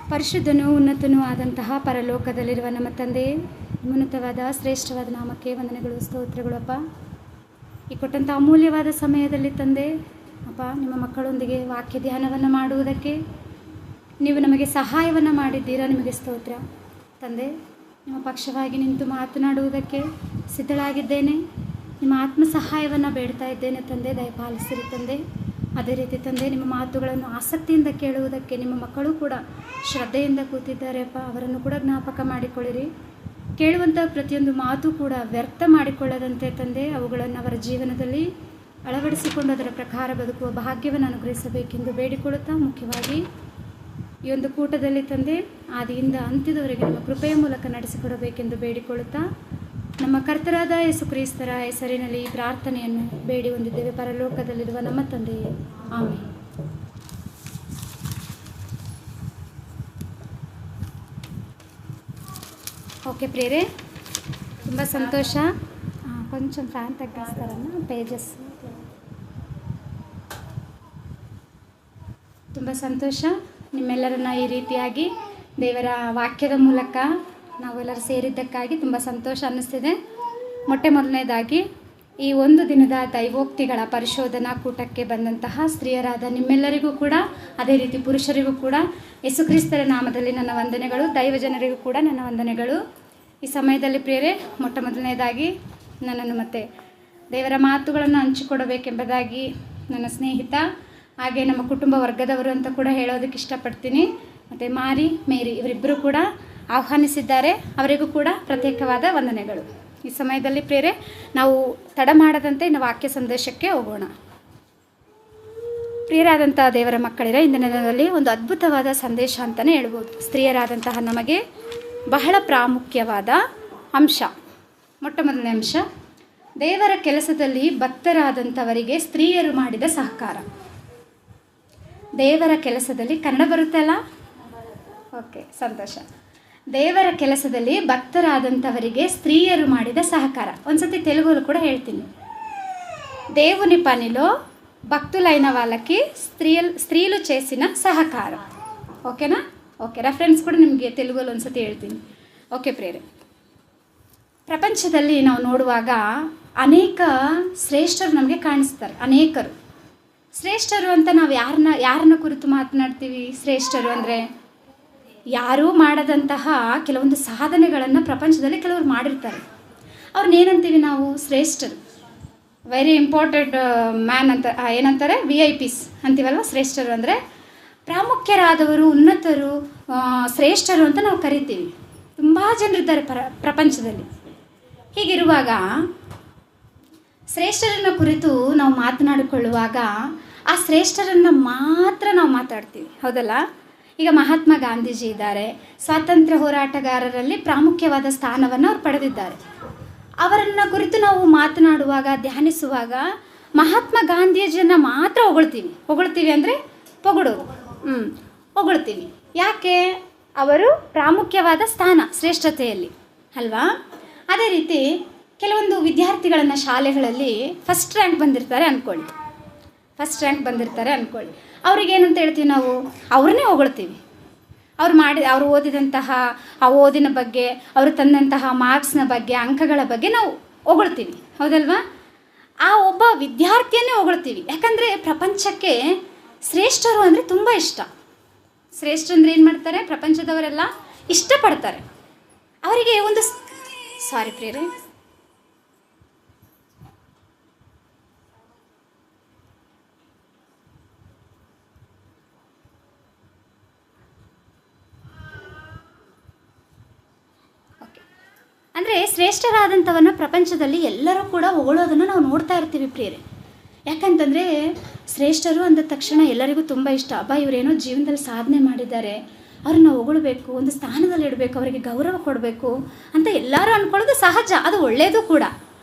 ಪರಿಶುದ್ಧನೂ ಉನ್ನತನೂ ಆದಂತಹ ಪರಲೋಕದಲ್ಲಿರುವ ನಮ್ಮ ತಂದೆ, ಉನ್ನತವಾದ ಶ್ರೇಷ್ಠವಾದ ನಾಮಕ್ಕೆ ವಂದನೆಗಳು, ಸ್ತೋತ್ರಗಳು. ಅಪ್ಪ, ಈ ಕೊಟ್ಟಂಥ ಅಮೂಲ್ಯವಾದ ಸಮಯದಲ್ಲಿ ತಂದೆ ಅಪ್ಪ, ನಿಮ್ಮ ಮಕ್ಕಳೊಂದಿಗೆ ವಾಕ್ಯ ಧ್ಯಾನವನ್ನು ಮಾಡುವುದಕ್ಕೆ ನೀವು ನಮಗೆ ಸಹಾಯವನ್ನು ಮಾಡಿದ್ದೀರಾ. ನಿಮಗೆ ಸ್ತೋತ್ರ ತಂದೆ. ನಿಮ್ಮ ಪಕ್ಷವಾಗಿ ನಿಂತು ಮಾತನಾಡುವುದಕ್ಕೆ ಸಿದ್ಧಳಾಗಿದ್ದೇನೆ. ನಿಮ್ಮ ಆತ್ಮ ಸಹಾಯವನ್ನು ಬೇಡ್ತಾ ಇದ್ದೇನೆ ತಂದೆ, ದಯಪಾಲಿಸಿರಿ ತಂದೆ. ಅದೇ ರೀತಿ ತಂದೆ, ನಿಮ್ಮ ಮಾತುಗಳನ್ನು ಆಸಕ್ತಿಯಿಂದ ಕೇಳುವುದಕ್ಕೆ ನಿಮ್ಮ ಮಕ್ಕಳು ಕೂಡ ಶ್ರದ್ಧೆಯಿಂದ ಕೂತಿದ್ದಾರೆ. ಅಪ್ಪ, ಅವರನ್ನು ಕೂಡ ಜ್ಞಾಪಕ ಮಾಡಿಕೊಳ್ಳಿರಿ. ಕೇಳುವಂಥ ಪ್ರತಿಯೊಂದು ಮಾತು ಕೂಡ ವ್ಯರ್ಥ ಮಾಡಿಕೊಳ್ಳದಂತೆ ತಂದೆ, ಅವುಗಳನ್ನು ಅವರ ಜೀವನದಲ್ಲಿ ಅಳವಡಿಸಿಕೊಂಡು ಅದರ ಪ್ರಕಾರ ಬದುಕುವ ಭಾಗ್ಯವನ್ನು ಅನುಗ್ರಹಿಸಬೇಕೆಂದು ಬೇಡಿಕೊಳ್ಳುತ್ತಾ, ಮುಖ್ಯವಾಗಿ ಈ ಒಂದು ಕೂಟದಲ್ಲಿ ತಂದೆ ಆದಿಯಿಂದ ಅಂತ್ಯದವರೆಗೆ ನಿಮ್ಮ ಕೃಪೆಯ ಮೂಲಕ ನಡೆಸಿಕೊಡಬೇಕೆಂದು ಬೇಡಿಕೊಳ್ಳುತ್ತಾ, ನಮ್ಮ ಕರ್ತರಾದ ಯೇಸು ಕ್ರಿಸ್ತರ ಹೆಸರಿನಲ್ಲಿ ಈ ಪ್ರಾರ್ಥನೆಯನ್ನು ಬೇಡಿ ಹೊಂದಿದ್ದೇವೆ, ಪರಲೋಕದಲ್ಲಿರುವ ನಮ್ಮ ತಂದೆಯೇ, ಆಮೆನ್. ಓಕೆ ಪ್ರಿಯರೇ, ತುಂಬ ಸಂತೋಷ. ಕೊಂಚం ಫ್ಯಾನ್ ತಗ್ಗಿಸ್ತಾರಲ್ಲ ಪೇಜಸ್. ತುಂಬ ಸಂತೋಷ ನಿಮ್ಮೆಲ್ಲರನ್ನ ಈ ರೀತಿಯಾಗಿ ದೇವರ ವಾಕ್ಯದ ಮೂಲಕ ನಾವೆಲ್ಲರೂ ಸೇರಿದ್ದಕ್ಕಾಗಿ ತುಂಬ ಸಂತೋಷ ಅನ್ನಿಸ್ತಿದೆ. ಮೊದಲನೇದಾಗಿ ಈ ಒಂದು ದಿನದ ದೈವೋಕ್ತಿಗಳ ಪರಿಶೋಧನಾ ಕೂಟಕ್ಕೆ ಬಂದಂತಹ ಸ್ತ್ರೀಯರಾದ ನಿಮ್ಮೆಲ್ಲರಿಗೂ ಕೂಡ, ಅದೇ ರೀತಿ ಪುರುಷರಿಗೂ ಕೂಡ ಯೇಸುಕ್ರಿಸ್ತರ ನಾಮದಲ್ಲಿ ನನ್ನ ವಂದನೆಗಳು. ದೈವಜನರಿಗೂ ಕೂಡ ನನ್ನ ವಂದನೆಗಳು. ಈ ಸಮಯದಲ್ಲಿ ಪ್ರಿಯರೇ, ಮೊದಲನೇದಾಗಿ ನನ್ನನ್ನು ಮತ್ತೆ ದೇವರ ಮಾತುಗಳನ್ನು ಹಂಚಿಕೊಡಬೇಕೆಂಬುದಾಗಿ ನನ್ನ ಸ್ನೇಹಿತ ಹಾಗೆ ನಮ್ಮ ಕುಟುಂಬ ವರ್ಗದವರು ಅಂತ ಕೂಡ ಹೇಳೋದಕ್ಕೆ ಇಷ್ಟಪಡ್ತೀನಿ. ಮತ್ತು ಮಾರಿ, ಮೇರಿ ಇವರಿಬ್ಬರು ಕೂಡ ಆಹ್ವಾನಿಸಿದ್ದಾರೆ. ಅವರಿಗೂ ಕೂಡ ಪ್ರತ್ಯೇಕವಾದ ವಂದನೆಗಳು. ಈ ಸಮಯದಲ್ಲಿ ಪ್ರಿಯರೇ, ನಾವು ತಡ ಮಾಡದಂತೆ ಇನ್ನು ವಾಕ್ಯ ಸಂದೇಶಕ್ಕೆ ಹೋಗೋಣ. ಪ್ರಿಯರಾದಂಥ ದೇವರ ಮಕ್ಕಳಿರ, ಇಂದಿನ ದಿನದಲ್ಲಿ ಒಂದು ಅದ್ಭುತವಾದ ಸಂದೇಶ ಅಂತಲೇ ಹೇಳ್ಬೋದು. ಸ್ತ್ರೀಯರಾದಂತಹ ನಮಗೆ ಬಹಳ ಪ್ರಾಮುಖ್ಯವಾದ ಅಂಶ. ಮೊದಲನೇ ಅಂಶ, ದೇವರ ಕೆಲಸದಲ್ಲಿ ಭಕ್ತರಾದಂಥವರಿಗೆ ಸ್ತ್ರೀಯರು ಮಾಡಿದ ಸಹಕಾರ. ದೇವರ ಕೆಲಸದಲ್ಲಿ, ಕನ್ನಡ ಬರುತ್ತಲ್ಲ? ಓಕೆ, ಸಂತೋಷ. ದೇವರ ಕೆಲಸದಲ್ಲಿ ಭಕ್ತರಾದಂಥವರಿಗೆ ಸ್ತ್ರೀಯರು ಮಾಡಿದ ಸಹಕಾರ. ಒಂದ್ಸತಿ ತೆಲುಗುಲು ಕೂಡ ಹೇಳ್ತೀನಿ. దేవుని పనిలో భక్తులైన వాళ్ళకి స్త్రీలు చేసిన సహకారం. ఓకేనా? ఓకే, ರೆಫರೆನ್ಸ್ ಕೂಡ ನಿಮಗೆ ತೆಲುಗುಲ್ಲಿ ಒಂದ್ಸತಿ ಹೇಳ್ತೀನಿ. ಓಕೆ ಪ್ರಿಯರೇ, ಪ್ರಪಂಚದಲ್ಲಿ ನಾವು ನೋಡುವಾಗ ಅನೇಕ ಶ್ರೇಷ್ಠರು ನಮಗೆ ಕಾಣಿಸ್ತಾರೆ. ಅನೇಕರು ಶ್ರೇಷ್ಠರು ಅಂತ ನಾವು ಯಾರನ್ನ ಕುರಿತು ಮಾತನಾಡ್ತೀವಿ? ಶ್ರೇಷ್ಠರು ಅಂದರೆ ಯಾರೂ ಮಾಡದಂತಹ ಕೆಲವೊಂದು ಸಾಧನೆಗಳನ್ನು ಪ್ರಪಂಚದಲ್ಲಿ ಕೆಲವರು ಮಾಡಿರ್ತಾರೆ. ಅವ್ರನ್ನೇನಂತೀವಿ ನಾವು? ಶ್ರೇಷ್ಠರು. ವೆರಿ ಇಂಪಾರ್ಟೆಂಟ್ ಮ್ಯಾನ್ ಅಂತ ಏನಂತಾರೆ? VIPs ಅಂತೀವಲ್ವ. ಶ್ರೇಷ್ಠರು ಅಂದರೆ ಪ್ರಾಮುಖ್ಯರಾದವರು, ಉನ್ನತರು, ಶ್ರೇಷ್ಠರು ಅಂತ ನಾವು ಕರಿತೀವಿ. ತುಂಬ ಜನರಿದ್ದಾರೆ ಪ್ರಪಂಚದಲ್ಲಿ. ಹೀಗಿರುವಾಗ ಶ್ರೇಷ್ಠರನ್ನ ಕುರಿತು ನಾವು ಮಾತನಾಡಿಕೊಳ್ಳುವಾಗ ಆ ಶ್ರೇಷ್ಠರನ್ನು ಮಾತ್ರ ನಾವು ಮಾತಾಡ್ತೀವಿ, ಹೌದಲ್ಲ? ಈಗ ಮಹಾತ್ಮ ಗಾಂಧೀಜಿ ಇದ್ದಾರೆ. ಸ್ವಾತಂತ್ರ್ಯ ಹೋರಾಟಗಾರರಲ್ಲಿ ಪ್ರಾಮುಖ್ಯವಾದ ಸ್ಥಾನವನ್ನು ಅವರು ಪಡೆದಿದ್ದಾರೆ. ಅವರನ್ನು ಕುರಿತು ನಾವು ಮಾತನಾಡುವಾಗ, ಧ್ಯಾನಿಸುವಾಗ ಮಹಾತ್ಮ ಗಾಂಧೀಜಿಯನ್ನು ಮಾತ್ರ ಹೊಗಳ್ತೀವಿ ಅಂದರೆ ಹೊಗಳೋದು. ಹೊಗಳ್ತೀವಿ. ಯಾಕೆ? ಅವರು ಪ್ರಾಮುಖ್ಯವಾದ ಸ್ಥಾನ ಶ್ರೇಷ್ಠತೆಯಲ್ಲಿ ಅಲ್ವಾ? ಅದೇ ರೀತಿ ಕೆಲವೊಂದು ವಿದ್ಯಾರ್ಥಿಗಳನ್ನು ಶಾಲೆಗಳಲ್ಲಿ ಫಸ್ಟ್ ರ್ಯಾಂಕ್ ಬಂದಿರ್ತಾರೆ ಅಂದ್ಕೊಳ್ಳಿ. ಅವ್ರಿಗೇನಂತ ಹೇಳ್ತೀವಿ ನಾವು? ಅವ್ರನ್ನೇ ಹೊಗಳ್ತೀವಿ. ಅವ್ರು ಓದಿದಂತಹ ಆ ಓದಿನ ಬಗ್ಗೆ, ಅವರು ತಂದಂತಹ ಮಾರ್ಕ್ಸ್ನ ಬಗ್ಗೆ, ಅಂಕಗಳ ಬಗ್ಗೆ ನಾವು ಹೊಗಳ್ತೀವಿ, ಹೌದಲ್ವಾ? ಆ ಒಬ್ಬ ವಿದ್ಯಾರ್ಥಿಯನ್ನೇ ಹೊಗಳ್ತೀವಿ. ಯಾಕಂದರೆ ಪ್ರಪಂಚಕ್ಕೆ ಶ್ರೇಷ್ಠರು ಅಂದರೆ ತುಂಬ ಇಷ್ಟ. ಶ್ರೇಷ್ಠರು ಏನು ಮಾಡ್ತಾರೆ? ಪ್ರಪಂಚದವರೆಲ್ಲ ಇಷ್ಟಪಡ್ತಾರೆ. ಅವರಿಗೆ ಒಂದು ಸಾರಿ ಪ್ರಿಯರೇ, ಅಂದರೆ ಶ್ರೇಷ್ಠರಾದಂಥವನ್ನ ಪ್ರಪಂಚದಲ್ಲಿ ಎಲ್ಲರೂ ಕೂಡ ಹೊಗಳೋದನ್ನು ನಾವು ನೋಡ್ತಾ ಇರ್ತೀವಿ ಪ್ರಿಯರೇ. ಯಾಕಂತಂದರೆ ಶ್ರೇಷ್ಠರು ಅಂದ ತಕ್ಷಣ ಎಲ್ಲರಿಗೂ ತುಂಬ ಇಷ್ಟ. ಇವರೇನೋ ಜೀವನದಲ್ಲಿ ಸಾಧನೆ ಮಾಡಿದ್ದಾರೆ, ಅವ್ರನ್ನ ಹೊಗಳಬೇಕು, ಒಂದು ಸ್ಥಾನದಲ್ಲಿ ಇಡಬೇಕು, ಅವರಿಗೆ ಗೌರವ ಕೊಡಬೇಕು ಅಂತ ಎಲ್ಲರೂ ಅಂದ್ಕೊಳ್ಳೋದು ಸಹಜ, ಅದು ಒಳ್ಳೆಯದು ಕೂಡ.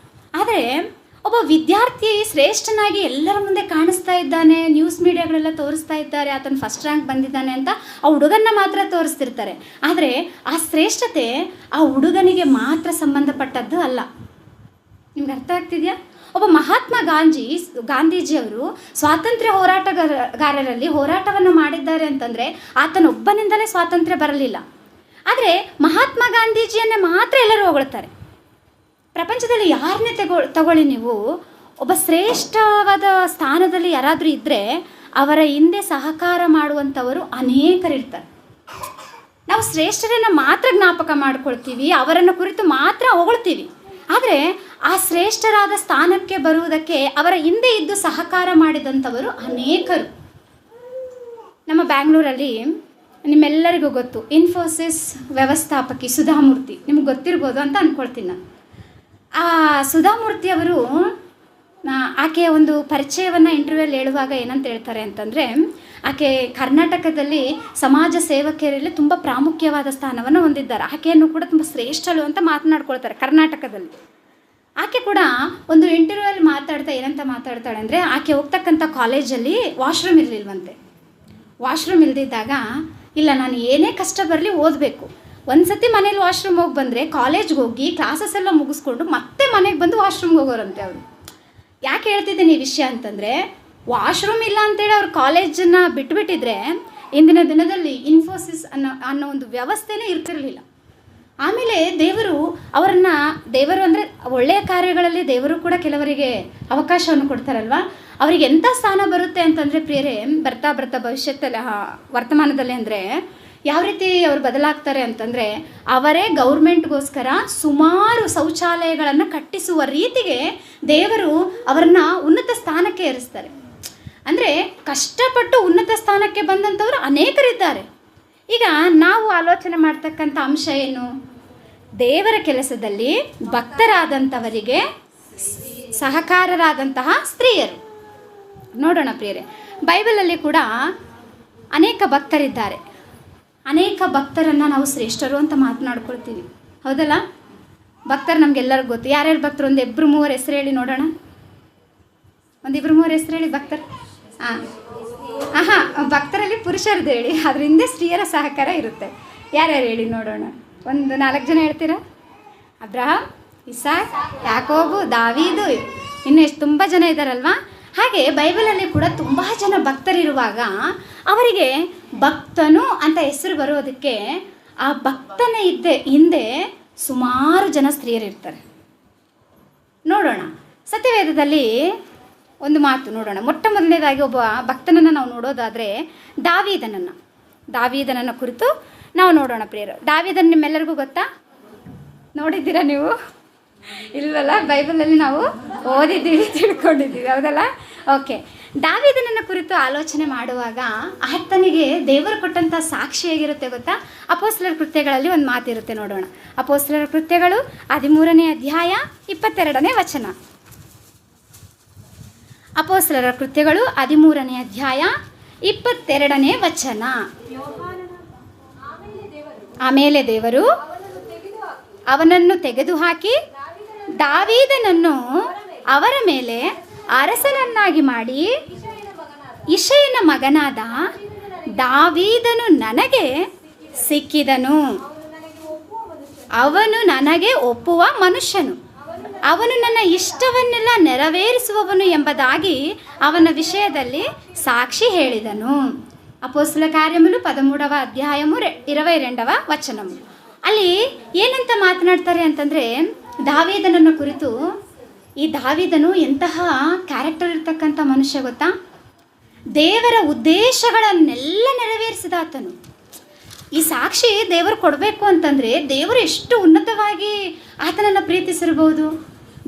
ಆದರೆ ಒಬ್ಬ ವಿದ್ಯಾರ್ಥಿ ಶ್ರೇಷ್ಠನಾಗಿ ಎಲ್ಲರ ಮುಂದೆ ಕಾಣಿಸ್ತಾ ಇದ್ದಾನೆ, ನ್ಯೂಸ್ ಮೀಡಿಯಾಗಳೆಲ್ಲ ತೋರಿಸ್ತಾ ಇದ್ದಾರೆ, ಆತನ ಫಸ್ಟ್ ರ್ಯಾಂಕ್ ಬಂದಿದ್ದಾನೆ ಅಂತ ಆ ಹುಡುಗನ್ನ ಮಾತ್ರ ತೋರಿಸ್ತಿರ್ತಾರೆ. ಆದರೆ ಆ ಶ್ರೇಷ್ಠತೆ ಆ ಹುಡುಗನಿಗೆ ಮಾತ್ರ ಸಂಬಂಧಪಟ್ಟದ್ದು ಅಲ್ಲ. ನಿಮ್ಗೆ ಅರ್ಥ ಆಗ್ತಿದೆಯಾ? ಒಬ್ಬ ಮಹಾತ್ಮ ಗಾಂಧೀಜಿಯವರು ಸ್ವಾತಂತ್ರ್ಯ ಹೋರಾಟಗಾರರಲ್ಲಿ ಹೋರಾಟವನ್ನು ಮಾಡಿದ್ದಾರೆ ಅಂತಂದರೆ ಆತನೊಬ್ಬನಿಂದಲೇ ಸ್ವಾತಂತ್ರ್ಯ ಬರಲಿಲ್ಲ. ಆದರೆ ಮಹಾತ್ಮ ಗಾಂಧೀಜಿಯನ್ನೇ ಮಾತ್ರ ಎಲ್ಲರೂ ಹೊಗಳ್ತಾರೆ. ಪ್ರಪಂಚದಲ್ಲಿ ಯಾರನ್ನೇ ತಗೊಳ್ಳಿ ನೀವು, ಒಬ್ಬ ಶ್ರೇಷ್ಠವಾದ ಸ್ಥಾನದಲ್ಲಿ ಯಾರಾದರೂ ಇದ್ದರೆ ಅವರ ಹಿಂದೆ ಸಹಕಾರ ಮಾಡುವಂಥವರು ಅನೇಕರಿರ್ತಾರೆ. ನಾವು ಶ್ರೇಷ್ಠರನ್ನು ಮಾತ್ರ ಜ್ಞಾಪಕ ಮಾಡ್ಕೊಳ್ತೀವಿ, ಅವರನ್ನು ಕುರಿತು ಮಾತ್ರ ಹೊಗಳ್ತೀವಿ. ಆದರೆ ಆ ಶ್ರೇಷ್ಠರಾದ ಸ್ಥಾನಕ್ಕೆ ಬರುವುದಕ್ಕೆ ಅವರ ಹಿಂದೆ ಇದ್ದು ಸಹಕಾರ ಮಾಡಿದಂಥವರು ಅನೇಕರು. ನಮ್ಮ ಬ್ಯಾಂಗ್ಳೂರಲ್ಲಿ ನಿಮ್ಮೆಲ್ಲರಿಗೂ ಗೊತ್ತು, ಇನ್ಫೋಸಿಸ್ ವ್ಯವಸ್ಥಾಪಕಿ ಸುಧಾಮೂರ್ತಿ, ನಿಮ್ಗೆ ಗೊತ್ತಿರ್ಬೋದು ಅಂತ ಅಂದ್ಕೊಳ್ತೀನಿ ನಾನು. ಆ ಸುಧಾಮೂರ್ತಿಯವರು ಆಕೆಯ ಒಂದು ಪರಿಚಯವನ್ನು ಇಂಟರ್ವ್ಯೂಲ್ಲಿ ಹೇಳುವಾಗ ಏನಂತ ಹೇಳ್ತಾರೆ ಅಂತಂದರೆ, ಆಕೆ ಕರ್ನಾಟಕದಲ್ಲಿ ಸಮಾಜ ಸೇವಕಿಯರಲ್ಲಿ ತುಂಬ ಪ್ರಾಮುಖ್ಯವಾದ ಸ್ಥಾನವನ್ನು ಹೊಂದಿದ್ದಾರೆ. ಆಕೆಯನ್ನು ಕೂಡ ತುಂಬ ಶ್ರೇಷ್ಠಳು ಅಂತ ಮಾತನಾಡ್ಕೊಳ್ತಾರೆ ಕರ್ನಾಟಕದಲ್ಲಿ. ಆಕೆ ಕೂಡ ಒಂದು ಇಂಟರ್ವ್ಯೂಲ್ಲಿ ಏನಂತ ಮಾತಾಡ್ತಾಳೆ ಅಂದರೆ, ಆಕೆ ಹೋಗ್ತಕ್ಕಂಥ ಕಾಲೇಜಲ್ಲಿ ವಾಶ್ರೂಮ್ ಇರಲಿಲ್ವಂತೆ. ವಾಶ್ರೂಮ್ ಇಲ್ದಿದ್ದಾಗ, ಇಲ್ಲ ನಾನು ಏನೇ ಕಷ್ಟ ಬರಲಿ ಓದಬೇಕು, ಒಂದು ಸತಿ ಮನೇಲಿ ವಾಶ್ರೂಮ್ ಹೋಗಿ ಬಂದರೆ ಕಾಲೇಜ್ಗೆ ಹೋಗಿ ಕ್ಲಾಸಸ್ ಎಲ್ಲ ಮುಗಿಸ್ಕೊಂಡು ಮತ್ತೆ ಮನೆಗೆ ಬಂದು ವಾಶ್ರೂಮ್ಗೆ ಹೋಗೋರಂತೆ ಅವರು. ಯಾಕೆ ಹೇಳ್ತಿದ್ದೀನಿ ಈ ವಿಷಯ ಅಂತಂದರೆ, ವಾಶ್ರೂಮ್ ಇಲ್ಲ ಅಂತೇಳಿ ಅವ್ರು ಕಾಲೇಜನ್ನು ಬಿಟ್ಟುಬಿಟ್ಟಿದ್ರೆ ಇಂದಿನ ದಿನದಲ್ಲಿ ಇನ್ಫೋಸಿಸ್ ಅನ್ನೋ ಒಂದು ವ್ಯವಸ್ಥೆನೇ ಇರ್ತಿರಲಿಲ್ಲ. ಆಮೇಲೆ ದೇವರು ಅಂದರೆ ಒಳ್ಳೆಯ ಕಾರ್ಯಗಳಲ್ಲಿ ದೇವರು ಕೂಡ ಕೆಲವರಿಗೆ ಅವಕಾಶವನ್ನು ಕೊಡ್ತಾರಲ್ವ, ಅವರಿಗೆ ಎಂಥ ಸ್ಥಾನ ಬರುತ್ತೆ ಅಂತಂದರೆ ಪ್ರಿಯರೇ, ಬರ್ತಾ ಭವಿಷ್ಯದಲ್ಲಿ ವರ್ತಮಾನದಲ್ಲಿ ಅಂದರೆ ಯಾವ ರೀತಿ ಅವರು ಬದಲಾಗ್ತಾರೆ ಅಂತಂದರೆ, ಅವರೇ ಗೌರ್ಮೆಂಟ್ಗೋಸ್ಕರ ಸುಮಾರು ಶೌಚಾಲಯಗಳನ್ನು ಕಟ್ಟಿಸುವ ರೀತಿಗೆ ದೇವರು ಅವರನ್ನ ಉನ್ನತ ಸ್ಥಾನಕ್ಕೆ ಏರಿಸ್ತಾರೆ. ಅಂದರೆ ಕಷ್ಟಪಟ್ಟು ಉನ್ನತ ಸ್ಥಾನಕ್ಕೆ ಬಂದಂಥವರು ಅನೇಕರಿದ್ದಾರೆ. ಈಗ ನಾವು ಆಲೋಚನೆ ಮಾಡ್ತಕ್ಕಂಥ ಅಂಶ ಏನು? ದೇವರ ಕೆಲಸದಲ್ಲಿ ಭಕ್ತರಾದಂಥವರಿಗೆ ಸಹಕಾರರಾದಂತಹ ಸ್ತ್ರೀಯರು. ನೋಡೋಣ ಪ್ರಿಯರೇ, ಬೈಬಲಲ್ಲಿ ಕೂಡ ಅನೇಕ ಭಕ್ತರಿದ್ದಾರೆ. ಅನೇಕ ಭಕ್ತರನ್ನು ನಾವು ಶ್ರೇಷ್ಠರು ಅಂತ ಮಾತನಾಡ್ಕೊಳ್ತೀವಿ, ಹೌದಲ್ಲ? ಭಕ್ತರು ನಮಗೆಲ್ಲರಿಗೂ ಗೊತ್ತು. ಯಾರ್ಯಾರು ಭಕ್ತರು? ಒಂದು 2-3 ಹೆಸರು ಹೇಳಿ ನೋಡೋಣ. ಒಂದು 2-3 ಹೆಸರು ಹೇಳಿ ಭಕ್ತರು. ಭಕ್ತರಲ್ಲಿ ಪುರುಷರದ್ದು ಹೇಳಿ, ಅದ್ರ ಹಿಂದೆ ಸ್ತ್ರೀಯರ ಸಹಕಾರ ಇರುತ್ತೆ. ಯಾರ್ಯಾರು ಹೇಳಿ ನೋಡೋಣ. ಒಂದು 4 ಜನ ಹೇಳ್ತೀರಾ? ಅಬ್ರಹಾಮ್, ಇಸಾಕ್, ಯಾಕೋಬು, ದಾವೀದು, ಇನ್ನು ಎಷ್ಟು ತುಂಬ ಜನ ಇದ್ದಾರಲ್ವಾ? ಹಾಗೆ ಬೈಬಲಲ್ಲಿ ಕೂಡ ತುಂಬ ಜನ ಭಕ್ತರಿರುವಾಗ ಅವರಿಗೆ ಭಕ್ತನು ಅಂತ ಹೆಸರು ಬರೋದಕ್ಕೆ ಆ ಭಕ್ತನ ಹಿಂದೆ ಸುಮಾರು ಜನ ಸ್ತ್ರೀಯರಿರ್ತಾರೆ. ನೋಡೋಣ, ಸತ್ಯವೇದದಲ್ಲಿ ಒಂದು ಮಾತು ನೋಡೋಣ. ಮೊಟ್ಟ ಮೊದಲನೇದಾಗಿ ಒಬ್ಬ ಭಕ್ತನನ್ನು ನಾವು ನೋಡೋದಾದರೆ ದಾವೀದನನ್ನು ಕುರಿತು ನಾವು ನೋಡೋಣ ಪ್ರಿಯರು. ದಾವೀದನ ನಿಮ್ಮೆಲ್ಲರಿಗೂ ಗೊತ್ತಾ? ನೋಡಿದ್ದೀರಾ ನೀವು? ಇಲ್ವಲ್ಲ, ಬೈಬಲಲ್ಲಿ ನಾವು ಓದಿದ್ದೀವಿ, ತಿಳ್ಕೊಂಡಿದ್ದೀವಿ, ಹೌದಲ್ಲ? ಓಕೆ, ದಾವೀದನನ್ನು ಕುರಿತು ಆಲೋಚನೆ ಮಾಡುವಾಗ ಆತನಿಗೆ ದೇವರು ಕೊಟ್ಟಂಥ ಸಾಕ್ಷಿ ಹೇಗಿರುತ್ತೆ ಗೊತ್ತಾ? ಅಪೊಸ್ತಲರ ಕೃತ್ಯಗಳಲ್ಲಿ ಒಂದು ಮಾತಿರುತ್ತೆ, ನೋಡೋಣ. ಅಪೊಸ್ತಲರ ಕೃತ್ಯಗಳು 13ನೇ ಅಧ್ಯಾಯ 22ನೇ ವಚನ. ಅಪೊಸ್ತಲರ ಕೃತ್ಯಗಳು 13ನೇ ಅಧ್ಯಾಯ 22ನೇ ವಚನ. ಆಮೇಲೆ ದೇವರು ಅವನನ್ನು ತೆಗೆದುಹಾಕಿ ದಾವೀದನನ್ನು ಅವರ ಮೇಲೆ ಅರಸನನ್ನಾಗಿ ಮಾಡಿ, ಇಷಯನ ಮಗನಾದ ದಾವೀದನು ನನಗೆ ಸಿಕ್ಕಿದನು, ಅವನು ನನಗೆ ಒಪ್ಪುವ ಮನುಷ್ಯನು, ಅವನು ನನ್ನ ಇಷ್ಟವನ್ನೆಲ್ಲ ನೆರವೇರಿಸುವವನು ಎಂಬುದಾಗಿ ಅವನ ವಿಷಯದಲ್ಲಿ ಸಾಕ್ಷಿ ಹೇಳಿದನು. ಅಪೊಸ್ತಲ ಕಾರ್ಯములు 13వ అధ్యాయము 22వ ವಚನము. ಅಲ್ಲಿ ಏನಂತ ಮಾತನಾಡ್ತಾರೆ ಅಂತಂದರೆ, ದಾವೀದನನ್ನು ಕುರಿತು, ಈ ದಾವೀದನು ಎಂತಹ ಕ್ಯಾರೆಕ್ಟರ್ ಇರ್ತಕ್ಕಂಥ ಮನುಷ್ಯ ಗೊತ್ತಾ? ದೇವರ ಉದ್ದೇಶಗಳನ್ನೆಲ್ಲ ನೆರವೇರಿಸಿದ ಆತನು. ಈ ಸಾಕ್ಷಿ ದೇವರು ಕೊಡಬೇಕು ಅಂತಂದರೆ ದೇವರು ಎಷ್ಟು ಉನ್ನತವಾಗಿ ಆತನನ್ನು ಪ್ರೀತಿಸಿರ್ಬೋದು.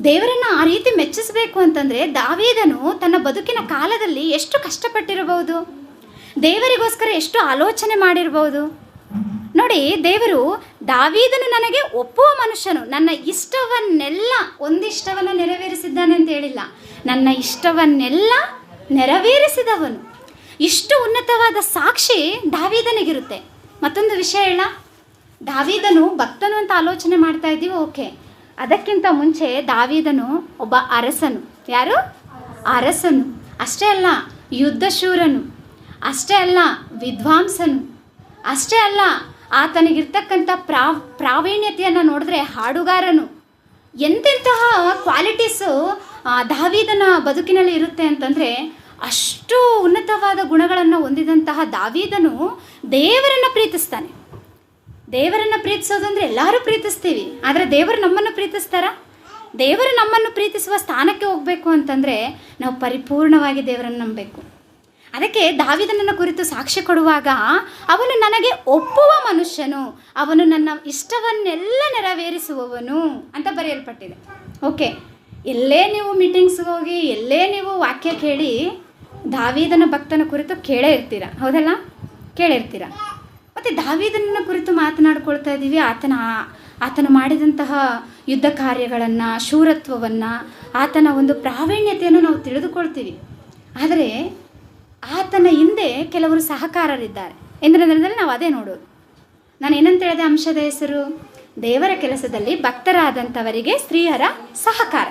ದೇವರನ್ನು ಆ ರೀತಿ ಮೆಚ್ಚಿಸಬೇಕು ಅಂತಂದರೆ ದಾವೀದನು ತನ್ನ ಬದುಕಿನ ಕಾಲದಲ್ಲಿ ಎಷ್ಟು ಕಷ್ಟಪಟ್ಟಿರಬಹುದು, ದೇವರಿಗೋಸ್ಕರ ಎಷ್ಟು ಆಲೋಚನೆ ಮಾಡಿರ್ಬೋದು. ನೋಡಿ, ದೇವರು ದಾವೀದನು ನನಗೆ ಒಪ್ಪುವ ಮನುಷ್ಯನು, ನನ್ನ ಇಷ್ಟವನ್ನೆಲ್ಲ, ಒಂದಿಷ್ಟವನ್ನು ನೆರವೇರಿಸಿದ್ದಾನೆ ಅಂತ ಹೇಳಿಲ್ಲ, ನನ್ನ ಇಷ್ಟವನ್ನೆಲ್ಲ ನೆರವೇರಿಸಿದವನು. ಇಷ್ಟು ಉನ್ನತವಾದ ಸಾಕ್ಷಿ ದಾವೀದನಿಗಿರುತ್ತೆ. ಮತ್ತೊಂದು ವಿಷಯ ಹೇಳ, ದಾವೀದನು ಭಕ್ತನು ಅಂತ ಆಲೋಚನೆ ಮಾಡ್ತಾ ಇದ್ದೀವಿ, ಓಕೆ. ಅದಕ್ಕಿಂತ ಮುಂಚೆ ದಾವೀದನು ಒಬ್ಬ ಅರಸನು. ಯಾರು? ಅರಸನು. ಅಷ್ಟೇ ಅಲ್ಲ, ಯುದ್ಧಶೂರನು. ಅಷ್ಟೇ ಅಲ್ಲ, ವಿದ್ವಾಂಸನು. ಅಷ್ಟೇ ಅಲ್ಲ, ಆತನಿಗಿರ್ತಕ್ಕಂಥ ಪ್ರಾವೀಣ್ಯತೆಯನ್ನು ನೋಡಿದ್ರೆ ಹಾಡುಗಾರನು. ಎಂತೆಂತಹ ಕ್ವಾಲಿಟೀಸು ದಾವೀದನ ಬದುಕಿನಲ್ಲಿ ಇರುತ್ತೆ ಅಂತಂದರೆ, ಅಷ್ಟು ಉನ್ನತವಾದ ಗುಣಗಳನ್ನು ಹೊಂದಿದಂತಹ ದಾವೀದನು ದೇವರನ್ನು ಪ್ರೀತಿಸ್ತಾನೆ. ದೇವರನ್ನು ಪ್ರೀತಿಸೋದು ಅಂದರೆ ಎಲ್ಲರೂ ಪ್ರೀತಿಸ್ತೀವಿ, ಆದರೆ ದೇವರು ನಮ್ಮನ್ನು ಪ್ರೀತಿಸ್ತಾರಾ? ದೇವರು ನಮ್ಮನ್ನು ಪ್ರೀತಿಸುವ ಸ್ಥಾನಕ್ಕೆ ಹೋಗಬೇಕು ಅಂತಂದರೆ ನಾವು ಪರಿಪೂರ್ಣವಾಗಿ ದೇವರನ್ನು ನಂಬಬೇಕು. ಅದಕ್ಕೆ ದಾವೀದನನ್ನ ಕುರಿತು ಸಾಕ್ಷಿ ಕೊಡುವಾಗ, ಅವನು ನನಗೆ ಒಪ್ಪುವ ಮನುಷ್ಯನು, ಅವನು ನನ್ನ ಇಷ್ಟವನ್ನೆಲ್ಲ ನೆರವೇರಿಸುವವನು ಅಂತ ಬರೆಯಲ್ಪಟ್ಟಿದೆ. ಓಕೆ, ಎಲ್ಲೇ ನೀವು ಮೀಟಿಂಗ್ಸ್ಗೆ ಹೋಗಿ, ಎಲ್ಲೇ ನೀವು ವಾಕ್ಯ ಕೇಳಿ, ದಾವೀದನ ಭಕ್ತನ ಕುರಿತು ಕೇಳೇ ಇರ್ತೀರ, ಹೌದಲ್ಲ? ಕೇಳಿರ್ತೀರ. ಮತ್ತು ದಾವೀದನ ಕುರಿತು ಮಾತನಾಡ್ಕೊಳ್ತಾ ಇದ್ದೀವಿ. ಆತನು ಮಾಡಿದಂತಹ ಯುದ್ಧ ಕಾರ್ಯಗಳನ್ನು, ಶೂರತ್ವವನ್ನು, ಆತನ ಒಂದು ಪ್ರಾವೀಣ್ಯತೆಯನ್ನು ನಾವು ತಿಳಿದುಕೊಳ್ತೀವಿ. ಆದರೆ ಆತನ ಹಿಂದೆ ಕೆಲವರು ಸಹಕಾರರಿದ್ದಾರೆ ಎಂದ್ರಲ್ಲಿ ನಾವು ಅದೇ ನೋಡೋದು. ನಾನು ಏನಂತ ಹೇಳಿದೆ? ಅಂಶದ ಹೆಸರು ದೇವರ ಕೆಲಸದಲ್ಲಿ ಭಕ್ತರಾದಂಥವರಿಗೆ ಸ್ತ್ರೀಯರ ಸಹಕಾರ.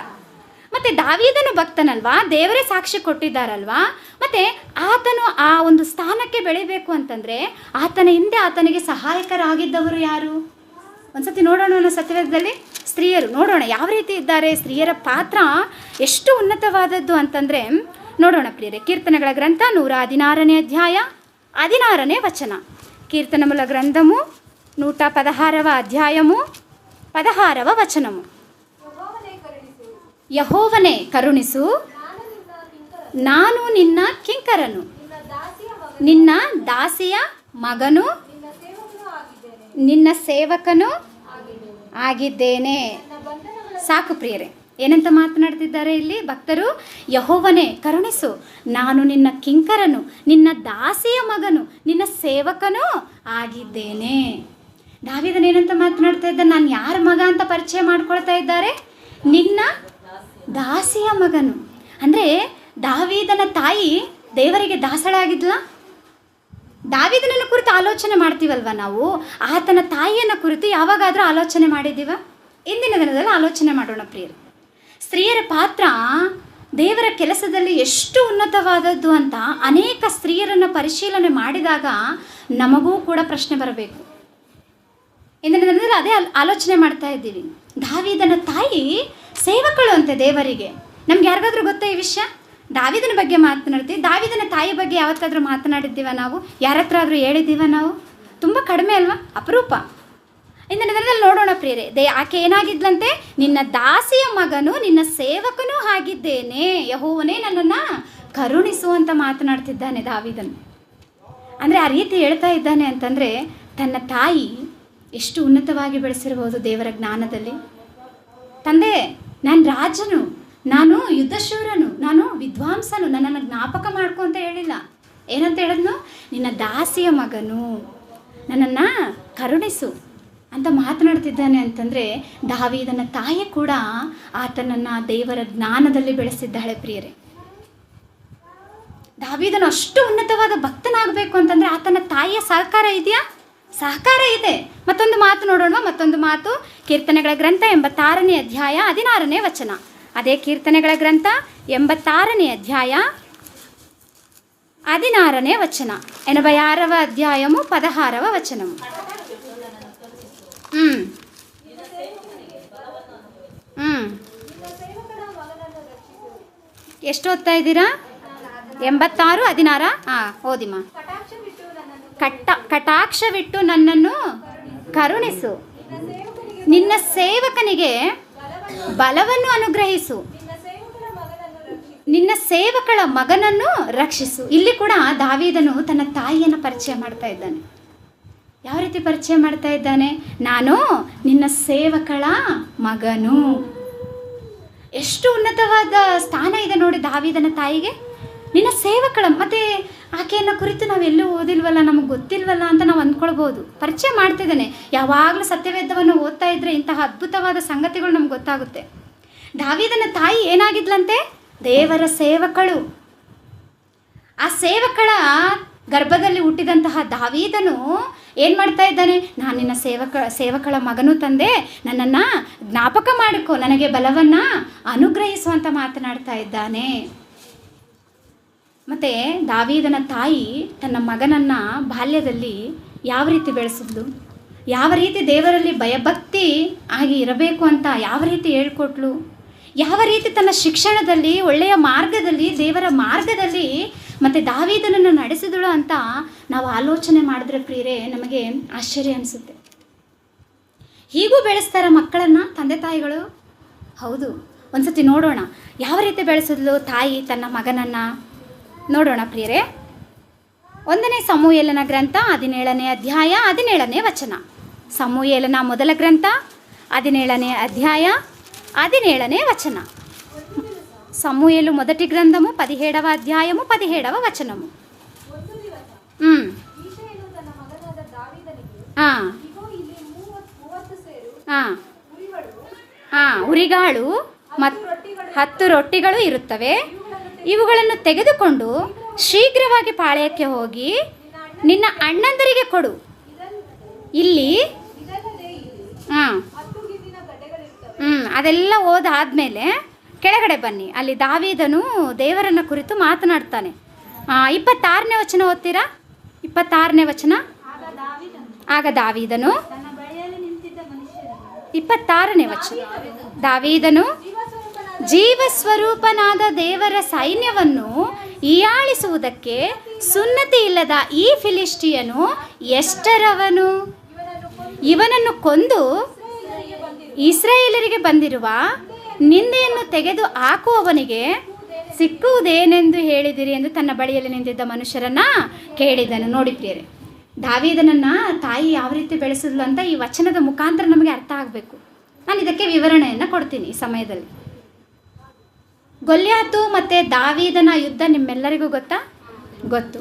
ಮತ್ತು ದಾವೀದನು ಭಕ್ತನಲ್ವಾ, ದೇವರೇ ಸಾಕ್ಷಿ ಕೊಟ್ಟಿದ್ದಾರಲ್ವಾ. ಮತ್ತು ಆತನು ಆ ಒಂದು ಸ್ಥಾನಕ್ಕೆ ಬೆಳಿಬೇಕು ಅಂತಂದರೆ ಆತನ ಹಿಂದೆ ಆತನಿಗೆ ಸಹಾಯಕರಾಗಿದ್ದವರು ಯಾರು? ಒಂದ್ಸತಿ ನೋಡೋಣ ಸತ್ಯವೇದದಲ್ಲಿ ಸ್ತ್ರೀಯರು ನೋಡೋಣ ಯಾವ ರೀತಿ ಇದ್ದಾರೆ. ಸ್ತ್ರೀಯರ ಪಾತ್ರ ಎಷ್ಟು ಉನ್ನತವಾದದ್ದು ಅಂತಂದರೆ ನೋಡೋಣ ಪ್ರಿಯರೇ. ಕೀರ್ತನೆಗಳ ಗ್ರಂಥ 116ನೇ ಅಧ್ಯಾಯ 16ನೇ ವಚನ. కీర్తనముల గ్రంథము 116వ అధ్యాయము 16వ వచనము. ಯೆಹೋವನೇ ಕರುಣಿಸು, ನಾನು ನಿನ್ನ ಕಿಂಕರನು, ನಿನ್ನ ದಾಸಿಯ ಮಗನು, ನಿನ್ನ ಸೇವಕನು ಆಗಿದ್ದೇನೆ. ಸಾಕು ಪ್ರಿಯರೇ, ಏನಂತ ಮಾತನಾಡ್ತಿದ್ದಾರೆ ಇಲ್ಲಿ ಭಕ್ತರು? ಯೆಹೋವನೇ ಕರುಣಿಸು, ನಾನು ನಿನ್ನ ಕಿಂಕರನು, ನಿನ್ನ ದಾಸಿಯ ಮಗನು, ನಿನ್ನ ಸೇವಕನೂ ಆಗಿದ್ದೇನೆ. ದಾವೀದನೇನಂತ ಮಾತನಾಡ್ತಾ ಇದ್ದ? ನಾನು ಯಾರ ಮಗ ಅಂತ ಪರಿಚಯ ಮಾಡ್ಕೊಳ್ತಾ ಇದ್ದಾರೆ? ನಿನ್ನ ದಾಸಿಯ ಮಗನು. ಅಂದರೆ ದಾವೀದನ ತಾಯಿ ದೇವರಿಗೆ ದಾಸಳಾಗಿದ್ಲ. ದಾವೀದನನ್ನ ಕುರಿತು ಆಲೋಚನೆ ಮಾಡ್ತೀವಲ್ವ ನಾವು, ಆತನ ತಾಯಿಯನ್ನು ಕುರಿತು ಯಾವಾಗಾದರೂ ಆಲೋಚನೆ ಮಾಡಿದ್ದೀವ? ಇಂದಿನ ದಿನದಲ್ಲಿ ಆಲೋಚನೆ ಮಾಡೋಣ ಪ್ರಿಯರು. ಸ್ತ್ರೀಯರ ಪಾತ್ರ ದೇವರ ಕೆಲಸದಲ್ಲಿ ಎಷ್ಟು ಉನ್ನತವಾದದ್ದು ಅಂತ ಅನೇಕ ಸ್ತ್ರೀಯರನ್ನು ಪರಿಶೀಲನೆ ಮಾಡಿದಾಗ ನಮಗೂ ಕೂಡ ಪ್ರಶ್ನೆ ಬರಬೇಕು. ಇಂದಿನ ದಿನದಲ್ಲಿ ಅದೇ ಆಲೋಚನೆ ಮಾಡ್ತಾ ಇದ್ದೀವಿ. ದಾವೀದನ ತಾಯಿ ಸೇವಕಳು ಅಂತೆ ದೇವರಿಗೆ. ನಮ್ಗೆ ಯಾರಿಗಾದ್ರೂ ಗೊತ್ತಾ ಈ ವಿಷಯ? ದಾವೀದನ ಬಗ್ಗೆ ಮಾತನಾಡ್ತೀವಿ, ದಾವೀದನ ತಾಯಿ ಬಗ್ಗೆ ಯಾವತ್ತಾದರೂ ಮಾತನಾಡಿದ್ದೀವ ನಾವು? ಯಾರ ಹತ್ರ ಆದರೂ ಹೇಳಿದ್ದೀವ ನಾವು? ತುಂಬ ಕಡಿಮೆ ಅಲ್ವಾ, ಅಪರೂಪ. ಇಂದಿನ ದಿನದಲ್ಲಿ ನೋಡೋಣ ಪ್ರಿಯರೇ, ಆಕೆ ಏನಾಗಿದ್ಲಂತೆ? ನಿನ್ನ ದಾಸಿಯ ಮಗನು, ನಿನ್ನ ಸೇವಕನೂ ಆಗಿದ್ದೇನೆ, ಯೆಹೋವನೇ ನನ್ನನ್ನು ಕರುಣಿಸುವಂತ ಮಾತನಾಡ್ತಿದ್ದಾನೆ ದಾವೀದನು. ಅಂದರೆ ಆ ರೀತಿ ಹೇಳ್ತಾ ಇದ್ದಾನೆ ಅಂತಂದರೆ ತನ್ನ ತಾಯಿ ಎಷ್ಟು ಉನ್ನತವಾಗಿ ಬೆಳೆಸಿರ್ಬೋದು ದೇವರ ಜ್ಞಾನದಲ್ಲಿ. ತಂದೆ, ನಾನು ರಾಜನು, ನಾನು ಯುದ್ಧಶೂರನು, ನಾನು ವಿದ್ವಾಂಸನು, ನನ್ನನ್ನು ಜ್ಞಾಪಕ ಮಾಡ್ಕೊ ಅಂತ ಹೇಳಿಲ್ಲ. ಏನಂತ ಹೇಳಿದ್ನು? ನಿನ್ನ ದಾಸಿಯ ಮಗನು, ನನ್ನನ್ನು ಕರುಣಿಸು ಅಂತ ಮಾತನಾಡ್ತಿದ್ದಾನೆ. ಅಂತಂದರೆ ದಾವೀದನ ತಾಯಿ ಕೂಡ ಆತನನ್ನು ದೇವರ ಜ್ಞಾನದಲ್ಲಿ ಬೆಳೆಸಿದ್ದಾಳೆ ಪ್ರಿಯರೇ. ದಾವೀದನು ಅಷ್ಟು ಉನ್ನತವಾದ ಭಕ್ತನಾಗಬೇಕು ಅಂತಂದರೆ ಆತನ ತಾಯಿಯ ಸಹಕಾರ ಇದೆಯಾ? ಸಹಕಾರ ಇದೆ. ಮತ್ತೊಂದು ಮಾತು ನೋಡೋಣ, ಮತ್ತೊಂದು ಮಾತು. ಕೀರ್ತನೆಗಳ ಗ್ರಂಥ 86ನೇ ಅಧ್ಯಾಯ 16ನೇ ವಚನ. ಅದೇ ಕೀರ್ತನೆಗಳ ಗ್ರಂಥ 86ನೇ ಅಧ್ಯಾಯ 16ನೇ ವಚನ. 86వ అధ్యాయము 16వ వచనము. ಎಷ್ಟು ಓದ್ತಾ ಇದ್ದೀರಾ? 86, 16. ಓದಿಮ್ಮ. ಕಟಾಕ್ಷವಿಟ್ಟು ನನ್ನನ್ನು ಕರುಣಿಸು, ನಿನ್ನ ಸೇವಕನಿಗೆ ಬಲವನ್ನು ಅನುಗ್ರಹಿಸು, ನಿನ್ನ ಸೇವಕಳ ಮಗನನ್ನು ರಕ್ಷಿಸು. ಇಲ್ಲಿ ಕೂಡ ದಾವೀದನು ತನ್ನ ತಾಯಿಯನ್ನು ಪರಿಚಯ ಮಾಡ್ತಾ ಇದ್ದಾನೆ. ಯಾವ ರೀತಿ ಪರಿಚಯ ಮಾಡ್ತಾ ಇದ್ದಾನೆ? ನಾನು ನಿನ್ನ ಸೇವಕಳ ಮಗನು. ಎಷ್ಟು ಉನ್ನತವಾದ ಸ್ಥಾನ ಇದೆ ನೋಡಿ ದಾವೀದನ ತಾಯಿಗೆ. ನಿನ್ನ ಸೇವಕಳ, ಮತ್ತೆ ಆಕೆಯನ್ನು ಕುರಿತು ನಾವೆಲ್ಲೂ ಓದಿಲ್ವಲ್ಲ, ನಮಗೆ ಗೊತ್ತಿಲ್ವಲ್ಲ ಅಂತ ನಾವು ಅಂದ್ಕೊಳ್ಬೋದು. ಪರಿಚಯ ಮಾಡ್ತಿದ್ದಾನೆ. ಯಾವಾಗಲೂ ಸತ್ಯವೇದವನ್ನು ಓದ್ತಾ ಇದ್ರೆ ಇಂತಹ ಅದ್ಭುತವಾದ ಸಂಗತಿಗಳು ನಮ್ಗೆ ಗೊತ್ತಾಗುತ್ತೆ. ದಾವೀದನ ತಾಯಿ ಏನಾಗಿದ್ಲಂತೆ? ದೇವರ ಸೇವಕಳು. ಆ ಸೇವಕಳ ಗರ್ಭದಲ್ಲಿ ಹುಟ್ಟಿದಂತಹ ದಾವೀದನು ಏನು ಮಾಡ್ತಾ ಇದ್ದಾನೆ? ನಾನು ನಿನ್ನ ಸೇವಕಳ ಮಗನು ತಂದೆ, ನನ್ನನ್ನು ಜ್ಞಾಪಕ ಮಾಡಿಕೊ, ನನಗೆ ಬಲವನ್ನು ಅನುಗ್ರಹಿಸುವಂತ ಮಾತನಾಡ್ತಾ ಇದ್ದಾನೆ. ಮತ್ತು ದಾವೀದನ ತಾಯಿ ತನ್ನ ಮಗನನ್ನು ಬಾಲ್ಯದಲ್ಲಿ ಯಾವ ರೀತಿ ಬೆಳೆಸಿದ್ಲು? ಯಾವ ರೀತಿ ದೇವರಲ್ಲಿ ಭಯಭಕ್ತಿ ಆಗಿ ಇರಬೇಕು ಅಂತ ಯಾವ ರೀತಿ ಹೇಳ್ಕೊಟ್ಲು, ಯಾವ ರೀತಿ ತನ್ನ ಶಿಕ್ಷಣದಲ್ಲಿ ಒಳ್ಳೆಯ ಮಾರ್ಗದಲ್ಲಿ ದೇವರ ಮಾರ್ಗದಲ್ಲಿ ಮತ್ತು ದಾವೀದನನ್ನು ನಡೆಸಿದಳು ಅಂತ ನಾವು ಆಲೋಚನೆ ಮಾಡಿದ್ರೆ ಪ್ರಿಯರೇ ನಮಗೆ ಆಶ್ಚರ್ಯ ಅನಿಸುತ್ತೆ. ಹೀಗೂ ಬೆಳೆಸ್ತಾರ ಮಕ್ಕಳನ್ನು ತಂದೆ ತಾಯಿಗಳು? ಹೌದು. ಒಂದು ಸತಿ ನೋಡೋಣ ಯಾವ ರೀತಿ ಬೆಳೆಸಿದ್ಲು ತಾಯಿ ತನ್ನ ಮಗನನ್ನು. ನೋಡೋಣ ಪ್ರಿಯರೇ. 1ನೇ ಸಮುವೇಲನ ಗ್ರಂಥ 17ನೇ ಅಧ್ಯಾಯ 17ನೇ ವಚನ. ಸಮುವೇಲನ ಮೊದಲ ಗ್ರಂಥ 17ನೇ అధ్యాయ 17ನೇ వచన. సమూయేలు మొదటి గ్రంథము 17వ అధ్యాయము 17వ వచనము. ಉರಿಗಾಳು ಮತ್ತು 10 ರೊಟ್ಟಿಗಳು ಇರುತ್ತವೆ. ಇವುಗಳನ್ನು ತೆಗೆದುಕೊಂಡು ಶೀಘ್ರವಾಗಿ ಪಾಳ್ಯಕ್ಕೆ ಹೋಗಿ ನಿನ್ನ ಅಣ್ಣಂದರಿಗೆ ಕೊಡು. ಇಲ್ಲಿ ಅದೆಲ್ಲ ಓದಾದ್ಮೇಲೆ ಕೆಳಗಡೆ ಬನ್ನಿ. ಅಲ್ಲಿ ದಾವೀದನು ದೇವರನ್ನ ಕುರಿತು ಮಾತನಾಡ್ತಾನೆ. 26ನೇ ವಚನ ಓದ್ತೀರಾ? 26ನೇ ವಚನ. ಆಗ ದಾವೀದನು 26ನೇ ವಚನ. ದಾವೀದನು ಜೀವಸ್ವರೂಪನಾದ ದೇವರ ಸೈನ್ಯವನ್ನು ಹೀಯಾಳಿಸುವುದಕ್ಕೆ ಸುನ್ನತಿ ಇಲ್ಲದ ಈ ಫಿಲಿಷ್ಟಿಯನು ಎಷ್ಟರವನು? ಇವನನ್ನು ಕೊಂದು ಇಸ್ರಾಯೇಲರಿಗೆ ಬಂದಿರುವ ನಿಂದೆಯನ್ನು ತೆಗೆದು ಹಾಕುವವನಿಗೆ ಸಿಕ್ಕುವುದೇನೆಂದು ಹೇಳಿದಿರಿ ಎಂದು ತನ್ನ ಬಳಿಯಲ್ಲಿ ನಿಂತಿದ್ದ ಮನುಷ್ಯರನ್ನ ಕೇಳಿದನು. ನೋಡಿ ಪ್ರಿಯರೇ, ದಾವೀದನನ್ನ ತಾಯಿ ಯಾವ ರೀತಿ ಬೆಳೆಸಿದ್ಲು ಅಂತ ಈ ವಚನದ ಮುಖಾಂತರ ನಮಗೆ ಅರ್ಥ ಆಗಬೇಕು. ನಾನು ಇದಕ್ಕೆ ವಿವರಣೆಯನ್ನು ಕೊಡ್ತೀನಿ ಈ ಸಮಯದಲ್ಲಿ. ಗೊಲ್ಯಾತು ಮತ್ತು ದಾವೀದನ ಯುದ್ಧ ನಿಮ್ಮೆಲ್ಲರಿಗೂ ಗೊತ್ತು.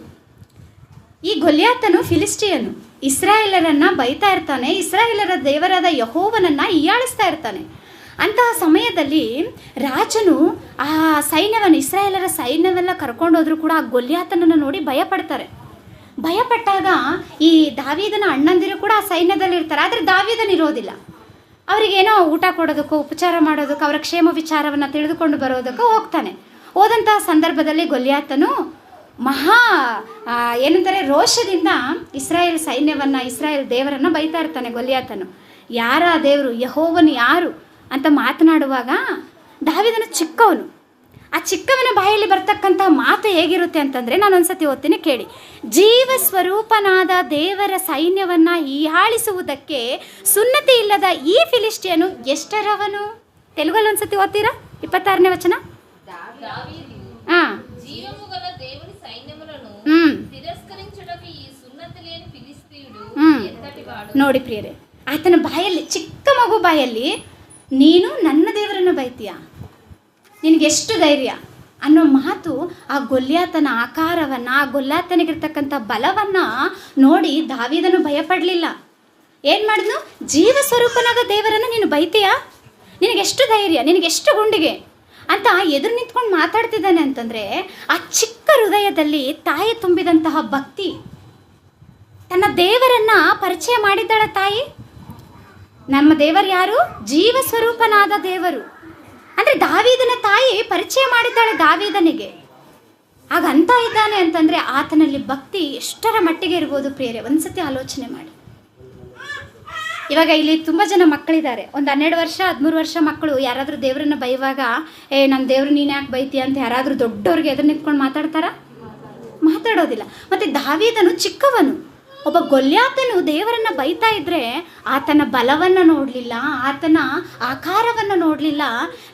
ಈ ಗೊಲ್ಯಾತನು ಫಿಲಿಸ್ಟಿಯನು, ಇಸ್ರಾಯೇಲರನ್ನು ಬೈತಾ ಇರ್ತಾನೆ, ಇಸ್ರಾಯೇಲರ ದೇವರಾದ ಯೆಹೋವನನ್ನು ಹೀಯಾಳಿಸ್ತಾ ಇರ್ತಾನೆ. ಅಂತಹ ಸಮಯದಲ್ಲಿ ರಾಜನು ಆ ಸೈನ್ಯವನ್ನು, ಇಸ್ರಾಯೇಲರ ಸೈನ್ಯವೆಲ್ಲ ಕರ್ಕೊಂಡೋದ್ರೂ ಕೂಡ ಆ ಗೊಲ್ಯಾತನನ್ನು ನೋಡಿ ಭಯಪಟ್ಟಾಗ ಈ ದಾವೀದನ ಅಣ್ಣಂದಿರು ಕೂಡ ಆ ಸೈನ್ಯದಲ್ಲಿ ಇರ್ತಾರೆ. ಆದರೆ ದಾವೀದನ ಇರೋದಿಲ್ಲ. ಅವರಿಗೇನೋ ಊಟ ಕೊಡೋದಕ್ಕೋ ಉಪಚಾರ ಮಾಡೋದಕ್ಕೋ ಅವರ ಕ್ಷೇಮ ವಿಚಾರವನ್ನು ತಿಳಿದುಕೊಂಡು ಬರೋದಕ್ಕೋ ಹೋಗ್ತಾನೆ. ಹೋದಂತಹ ಸಂದರ್ಭದಲ್ಲಿ ಗೊಲ್ಯಾತನು ಏನಂತಾರೆ ರೋಷದಿಂದ ಇಸ್ರಾಯೇಲ್ ಸೈನ್ಯವನ್ನು, ಇಸ್ರಾಯೇಲ್ ದೇವರನ್ನು ಬೈತಾ ಇರ್ತಾನೆ ಗೊಲ್ಯಾತನು. ಯಾರ ದೇವರು, ಯೆಹೋವನು ಯಾರು ಅಂತ ಮಾತನಾಡುವಾಗ ದಾವೀದನು ಚಿಕ್ಕವನು. ಆ ಚಿಕ್ಕವನ ಬಾಯಲ್ಲಿ ಬರ್ತಕ್ಕಂಥ ಮಾತು ಹೇಗಿರುತ್ತೆ ಅಂತಂದರೆ, ನಾನು ಒಂದ್ಸತಿ ಓದ್ತೀನಿ ಕೇಳಿ. ಜೀವ ಸ್ವರೂಪನಾದ ದೇವರ ಸೈನ್ಯವನ್ನು ಹೀಯಾಳಿಸುವುದಕ್ಕೆ ಸುನ್ನತಿ ಇಲ್ಲದ ಈ ಫಿಲಿಷ್ಟಿಯನು ಎಷ್ಟರವನು? ತೆಲುಗಲ್ಲಿ ಒಂದ್ಸತಿ ಓದ್ತೀರಾ? 26ನೇ ವಚನ. ನೋಡಿ ಪ್ರಿಯರೇ, ಆತನ ಬಾಯಲ್ಲಿ, ಚಿಕ್ಕ ಮಗು ಬಾಯಲ್ಲಿ ನೀನು ನನ್ನ ದೇವರನ್ನು ಬೈತೀಯಾ, ನಿನಗೆಷ್ಟು ಧೈರ್ಯ ಅನ್ನೋ ಮಾತು ಆ ಗೊಲ್ಯಾತನ ಆಕಾರವನ್ನು, ಆ ಗೊಲ್ಯಾತನಿಗಿರ್ತಕ್ಕಂಥ ಬಲವನ್ನು ನೋಡಿ ದಾವೀದನು ಭಯಪಡಲಿಲ್ಲ. ಏನು ಮಾಡಿದ್ನು? ಜೀವ ಸ್ವರೂಪನಾದ ದೇವರನ್ನು ನೀನು ಬೈತೀಯಾ, ನಿನಗೆಷ್ಟು ಧೈರ್ಯ, ನಿನಗೆಷ್ಟು ಗುಂಡಿಗೆ ಅಂತ ಎದುರು ನಿಂತ್ಕೊಂಡು ಮಾತಾಡ್ತಿದ್ದಾನೆ ಅಂತಂದರೆ, ಆ ಚಿಕ್ಕ ಹೃದಯದಲ್ಲಿ ತಾಯಿ ತುಂಬಿದಂತಹ ಭಕ್ತಿ. ತನ್ನ ದೇವರನ್ನು ಪರಿಚಯ ಮಾಡಿದ್ದಾಳ ತಾಯಿ. ನಮ್ಮ ದೇವರು ಯಾರು? ಜೀವ ಸ್ವರೂಪನಾದ ದೇವರು. ಅಂದರೆ ದಾವೀದನ ತಾಯಿ ಪರಿಚಯ ಮಾಡಿದ್ದಾಳೆ ದಾವೀದನಿಗೆ. ಆಗ ಅಂತ ಇದ್ದಾನೆ ಅಂತಂದರೆ ಆತನಲ್ಲಿ ಭಕ್ತಿ ಎಷ್ಟರ ಮಟ್ಟಿಗೆ ಇರ್ಬೋದು ಪ್ರಿಯರೇ, ಒಂದ್ಸತಿ ಆಲೋಚನೆ ಮಾಡಿ. ಇವಾಗ ಇಲ್ಲಿ ತುಂಬ ಜನ ಮಕ್ಕಳಿದ್ದಾರೆ. ಒಂದು 12 ವರ್ಷ 13 ವರ್ಷ ಮಕ್ಕಳು ಯಾರಾದರೂ ದೇವರನ್ನು ಬೈಯುವಾಗ, ನನ್ನ ದೇವರು ನೀನು ಯಾಕೆ ಬೈತೀಯ ಅಂತ ಯಾರಾದರೂ ದೊಡ್ಡವ್ರಿಗೆ ಎದುರು ನಿಂತ್ಕೊಂಡು ಮಾತಾಡೋದಿಲ್ಲ. ಮತ್ತು ದಾವೀದನು ಚಿಕ್ಕವನು. ಒಬ್ಬ ಗೊಲ್ಯಾತನು ದೇವರನ್ನು ಬೈತಾ ಇದ್ದರೆ ಆತನ ಬಲವನ್ನು ನೋಡಲಿಲ್ಲ, ಆತನ ಆಕಾರವನ್ನು ನೋಡಲಿಲ್ಲ.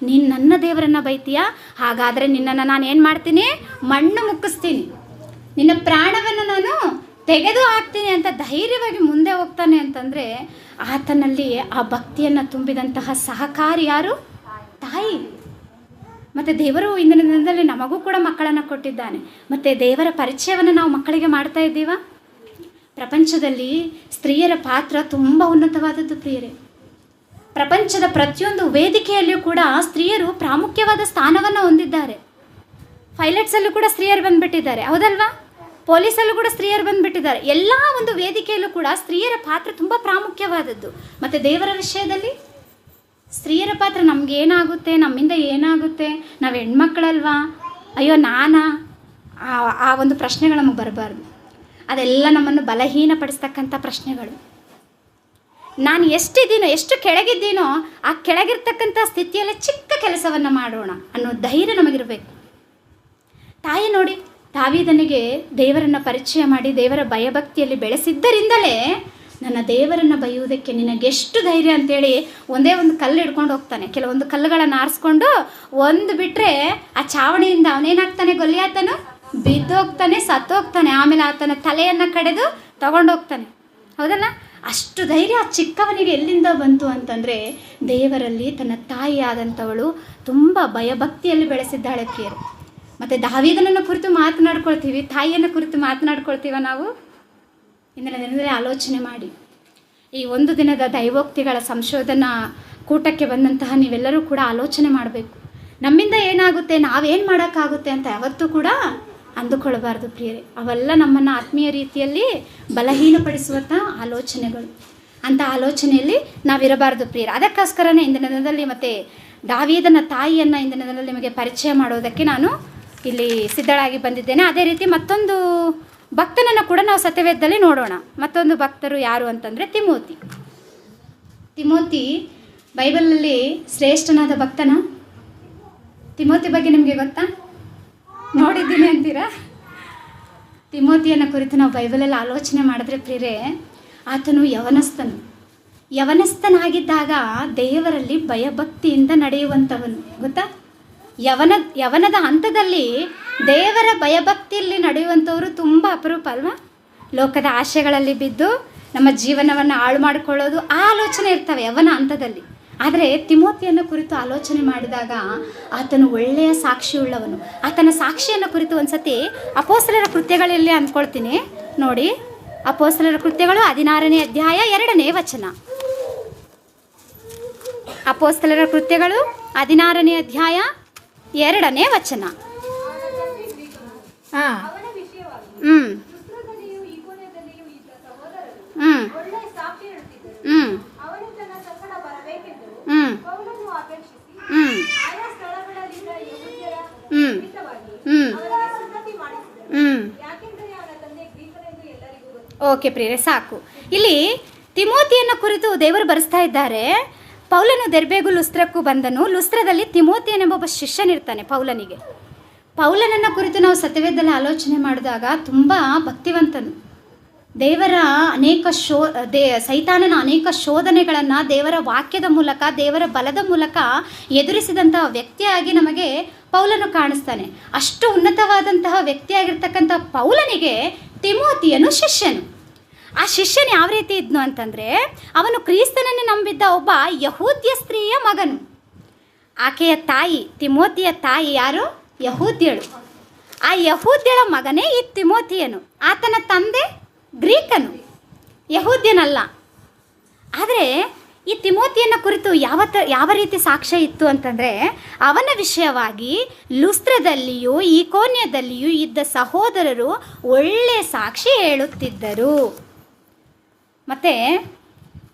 ನೀನು ನನ್ನ ದೇವರನ್ನು ಬೈತೀಯಾ, ಹಾಗಾದರೆ ನಿನ್ನನ್ನು ನಾನು ಏನು ಮಾಡ್ತೀನಿ? ಮಣ್ಣು ಮುಕ್ಕಿಸ್ತೀನಿ, ನಿನ್ನ ಪ್ರಾಣವನ್ನು ನಾನು ತೆಗೆದು ಹಾಕ್ತೀನಿ ಅಂತ ಧೈರ್ಯವಾಗಿ ಮುಂದೆ ಹೋಗ್ತಾನೆ ಅಂತಂದರೆ, ಆತನಲ್ಲಿ ಆ ಭಕ್ತಿಯನ್ನು ತುಂಬಿದಂತಹ ಸಹಕಾರಿ ಯಾರು? ತಾಯಿ. ಮತ್ತು ದೇವರು ಇಂದಿನ ದಿನದಲ್ಲಿ ನಮಗೂ ಕೂಡ ಮಕ್ಕಳನ್ನು ಕೊಟ್ಟಿದ್ದಾನೆ. ಮತ್ತು ದೇವರ ಪರಿಚಯವನ್ನು ನಾವು ಮಕ್ಕಳಿಗೆ ಮಾಡ್ತಾ ಇದ್ದೀವಾ? ಪ್ರಪಂಚದಲ್ಲಿ ಸ್ತ್ರೀಯರ ಪಾತ್ರ ತುಂಬ ಉನ್ನತವಾದದ್ದು ಪ್ರಿಯರೇ. ಪ್ರಪಂಚದ ಪ್ರತಿಯೊಂದು ವೇದಿಕೆಯಲ್ಲಿಯೂ ಕೂಡ ಸ್ತ್ರೀಯರು ಪ್ರಾಮುಖ್ಯವಾದ ಸ್ಥಾನವನ್ನು ಹೊಂದಿದ್ದಾರೆ. ಪೈಲಟ್ಸಲ್ಲೂ ಕೂಡ ಸ್ತ್ರೀಯರು ಬಂದುಬಿಟ್ಟಿದ್ದಾರೆ, ಹೌದಲ್ವಾ? ಪೊಲೀಸಲ್ಲೂ ಕೂಡ ಸ್ತ್ರೀಯರು ಬಂದುಬಿಟ್ಟಿದ್ದಾರೆ. ಎಲ್ಲ ಒಂದು ವೇದಿಕೆಯಲ್ಲೂ ಕೂಡ ಸ್ತ್ರೀಯರ ಪಾತ್ರ ತುಂಬ ಪ್ರಾಮುಖ್ಯವಾದದ್ದು. ಮತ್ತು ದೇವರ ವಿಷಯದಲ್ಲಿ ಸ್ತ್ರೀಯರ ಪಾತ್ರ ನಮಗೇನಾಗುತ್ತೆ, ನಮ್ಮಿಂದ ಏನಾಗುತ್ತೆ, ನಾವು ಹೆಣ್ಮಕ್ಳಲ್ವಾ, ಅಯ್ಯೋ ನಾನಾ, ಆ ಒಂದು ಪ್ರಶ್ನೆಗಳು ನಮಗೆ ಬರಬಾರ್ದು. ಅದೆಲ್ಲ ನಮ್ಮನ್ನು ಬಲಹೀನಪಡಿಸ್ತಕ್ಕಂಥ ಪ್ರಶ್ನೆಗಳು. ನಾನು ಎಷ್ಟಿದ್ದೀನೋ, ಎಷ್ಟು ಕೆಳಗಿದ್ದೀನೋ ಆ ಕೆಳಗಿರ್ತಕ್ಕಂಥ ಸ್ಥಿತಿಯಲ್ಲಿ ಚಿಕ್ಕ ಕೆಲಸವನ್ನು ಮಾಡೋಣ ಅನ್ನೋ ಧೈರ್ಯ ನಮಗಿರಬೇಕು. ತಾಯಿ ನೋಡಿ, ದಾವೀದನಿಗೆ ದೇವರನ್ನು ಪರಿಚಯ ಮಾಡಿ ದೇವರ ಭಯಭಕ್ತಿಯಲ್ಲಿ ಬೆಳೆಸಿದ್ದರಿಂದಲೇ ನನ್ನ ದೇವರನ್ನು ಬೈಯುವುದಕ್ಕೆ ನಿನಗೆಷ್ಟು ಧೈರ್ಯ ಅಂತೇಳಿ ಒಂದೇ ಒಂದು ಕಲ್ಲು ಹಿಡ್ಕೊಂಡು ಹೋಗ್ತಾನೆ. ಕೆಲವೊಂದು ಕಲ್ಲುಗಳನ್ನು ಆರಿಸ್ಕೊಂಡು ಒಂದು ಬಿಟ್ಟರೆ ಆ ಚಾವಣಿಯಿಂದ ಅವನೇನಾಗ್ತಾನೆ, ಗೊಲಿಯಾತನು ಬಿದ್ದೋಗ್ತಾನೆ, ಸತ್ತೋಗ್ತಾನೆ. ಆಮೇಲೆ ಆತನ ತಲೆಯನ್ನು ಕಡೆದು ತಗೊಂಡೋಗ್ತಾನೆ. ಹೌದಲ್ಲ? ಅಷ್ಟು ಧೈರ್ಯ ಆ ಚಿಕ್ಕವನಿಗೆ ಎಲ್ಲಿಂದ ಬಂತು ಅಂತಂದರೆ ದೇವರಲ್ಲಿ ತನ್ನ ತಾಯಿ ಆದಂಥವಳು ತುಂಬ ಭಯಭಕ್ತಿಯಲ್ಲಿ ಬೆಳೆಸಿದ್ದಾಳೆ ಪ್ರಿಯರು. ಮತ್ತು ದಾವೀದನನ್ನು ಕುರಿತು ಮಾತನಾಡ್ಕೊಳ್ತೀವಿ, ತಾಯಿಯನ್ನು ಕುರಿತು ಮಾತನಾಡ್ಕೊಳ್ತೀವ ನಾವು? ಇಂದಿನ ದಿನದಲ್ಲಿ ಆಲೋಚನೆ ಮಾಡಿ. ಈ ಒಂದು ದಿನದ ದೈವೋಕ್ತಿಗಳ ಸಂಶೋಧನಾ ಕೂಟಕ್ಕೆ ಬಂದಂತಹ ನೀವೆಲ್ಲರೂ ಕೂಡ ಆಲೋಚನೆ ಮಾಡಬೇಕು. ನಮ್ಮಿಂದ ಏನಾಗುತ್ತೆ, ನಾವೇನು ಮಾಡೋಕ್ಕಾಗುತ್ತೆ ಅಂತ ಯಾವತ್ತೂ ಕೂಡ ಅಂದುಕೊಳ್ಳಬಾರ್ದು ಪ್ರಿಯರೇ. ಅವೆಲ್ಲ ನಮ್ಮನ್ನು ಆತ್ಮೀಯ ರೀತಿಯಲ್ಲಿ ಬಲಹೀನಪಡಿಸುವಂಥ ಆಲೋಚನೆಗಳು. ಅಂಥ ಆಲೋಚನೆಯಲ್ಲಿ ನಾವಿರಬಾರ್ದು ಪ್ರಿಯರೇ. ಅದಕ್ಕೋಸ್ಕರನೇ ಇಂದಿನ ದಿನದಲ್ಲಿ ಮತ್ತು ದಾವೀದನ ತಾಯಿಯನ್ನು ಇಂದಿನ ದಿನದಲ್ಲಿ ನಿಮಗೆ ಪರಿಚಯ ಮಾಡೋದಕ್ಕೆ ನಾನು ಇಲ್ಲಿ ಸಿದ್ಧಳಾಗಿ ಬಂದಿದ್ದೇನೆ. ಅದೇ ರೀತಿ ಮತ್ತೊಂದು ಭಕ್ತನನ್ನು ಕೂಡ ನಾವು ಸತ್ಯವೇದದಲ್ಲಿ ನೋಡೋಣ. ಮತ್ತೊಂದು ಭಕ್ತರು ಯಾರು ಅಂತಂದರೆ ತಿಮೋತಿ. ತಿಮೋತಿ ಬೈಬಲಲ್ಲಿ ಶ್ರೇಷ್ಠನಾದ ಭಕ್ತನ. ತಿಮೋತಿ ಬಗ್ಗೆ ನಿಮಗೆ ಗೊತ್ತಾ? ನೋಡಿದ್ದೀನಿ ಅಂತೀರಾ? ತಿಮೋತಿಯನ್ನು ಕುರಿತು ನಾವು ಬೈಬಲಲ್ಲಿ ಆಲೋಚನೆ ಮಾಡಿದ್ರೆ ಪ್ರಿಯರೇ, ಆತನು ಯವನಸ್ಥನಾಗಿದ್ದಾಗ ದೇವರಲ್ಲಿ ಭಯಭಕ್ತಿಯಿಂದ ನಡೆಯುವಂಥವನು. ಗೊತ್ತಾ? ಯವನದ ಹಂತದಲ್ಲಿ ದೇವರ ಭಯಭಕ್ತಿಯಲ್ಲಿ ನಡೆಯುವಂಥವರು ತುಂಬ ಅಪರೂಪ ಅಲ್ವಾ? ಲೋಕದ ಆಶೆಗಳಲ್ಲಿ ಬಿದ್ದು ನಮ್ಮ ಜೀವನವನ್ನು ಹಾಳು ಮಾಡಿಕೊಳ್ಳೋದು ಆ ಆಲೋಚನೆ ಇರ್ತವೆ ಯವನ ಹಂತದಲ್ಲಿ. ಆದರೆ ತಿಮೋತಿಯನ್ನು ಕುರಿತು ಆಲೋಚನೆ ಮಾಡಿದಾಗ ಆತನು ಒಳ್ಳೆಯ ಸಾಕ್ಷಿಯುಳ್ಳವನು. ಆತನ ಸಾಕ್ಷಿಯನ್ನು ಕುರಿತು ಒಂದು ಸತಿ ಅಪೊಸ್ತಲರ ಕೃತ್ಯಗಳಲ್ಲಿ ಅಂದ್ಕೊಳ್ತೀನಿ ನೋಡಿ. ಅಪೊಸ್ತಲರ ಕೃತ್ಯಗಳು 16ನೇ ಅಧ್ಯಾಯ 2ನೇ ವಚನ. ಅಪೊಸ್ತಲರ ಕೃತ್ಯಗಳು 16ನೇ ಅಧ್ಯಾಯ 2ನೇ ವಚನ. ಹಾಂ ಹ್ಞೂ ಹ್ಞೂ ಹ್ಞೂ ಹ್ಞೂ ಓಕೆ ಪ್ರಿಯರೇ, ಸಾಕು. ಇಲ್ಲಿ ತಿಮೋತಿಯನ್ನು ಕುರಿತು ದೇವರು ಬರೆಸ್ತಾ ಇದ್ದಾರೆ. ಪೌಲನು ದೆರ್ಬೆಗೂ ಲುಸ್ತ್ರಕ್ಕೂ ಬಂದನು. ಲುಸ್ತ್ರದಲ್ಲಿ ತಿಮೋತಿಯನೆಂಬ ಶಿಷ್ಯನಿರ್ತಾನೆ ಪೌಲನಿಗೆ. ಪೌಲನನ್ನು ಕುರಿತು ನಾವು ಸತ್ಯವೇದದಲ್ಲಿ ಆಲೋಚನೆ ಮಾಡಿದಾಗ ತುಂಬ ಭಕ್ತಿವಂತನು. ದೇವರ ಅನೇಕ ಸೈತಾನನ ಅನೇಕ ಶೋಧನೆಗಳನ್ನು ದೇವರ ವಾಕ್ಯದ ಮೂಲಕ, ದೇವರ ಬಲದ ಮೂಲಕ ಎದುರಿಸಿದಂತಹ ವ್ಯಕ್ತಿಯಾಗಿ ನಮಗೆ ಪೌಲನು ಕಾಣಿಸ್ತಾನೆ. ಅಷ್ಟು ಉನ್ನತವಾದಂತಹ ವ್ಯಕ್ತಿಯಾಗಿರ್ತಕ್ಕಂಥ ಪೌಲನಿಗೆ ತಿಮೋತಿಯನು ಶಿಷ್ಯನು. ಆ ಶಿಷ್ಯನು ಯಾವ ರೀತಿ ಇದ್ನು ಅಂತಂದರೆ, ಅವನು ಕ್ರಿಸ್ತನನ್ನು ನಂಬಿದ್ದ ಒಬ್ಬ ಯಹೂದ್ಯ ಸ್ತ್ರೀಯ ಮಗನು. ಆಕೆಯ ತಾಯಿ, ತಿಮೋತಿಯ ತಾಯಿ ಯಾರು? ಯಹೂದ್ಯಳು. ಆ ಯಹೂದ್ಯಳ ಮಗನೇ ಈ ತಿಮೋತಿಯನು. ಆತನ ತಂದೆ ಗ್ರೀಕನು, ಯಹೂದ್ಯನಲ್ಲ. ಆದರೆ ಈ ತಿಮೋತಿಯನ್ನು ಕುರಿತು ಯಾವ ರೀತಿ ಸಾಕ್ಷ್ಯ ಇತ್ತು ಅಂತಂದರೆ, ಅವನ ವಿಷಯವಾಗಿ ಲುಸ್ತ್ರದಲ್ಲಿಯೂ ಈಕೋನ್ಯದಲ್ಲಿಯೂ ಇದ್ದ ಸಹೋದರರು ಒಳ್ಳೆಯ ಸಾಕ್ಷಿ ಹೇಳುತ್ತಿದ್ದರು. ಮತ್ತು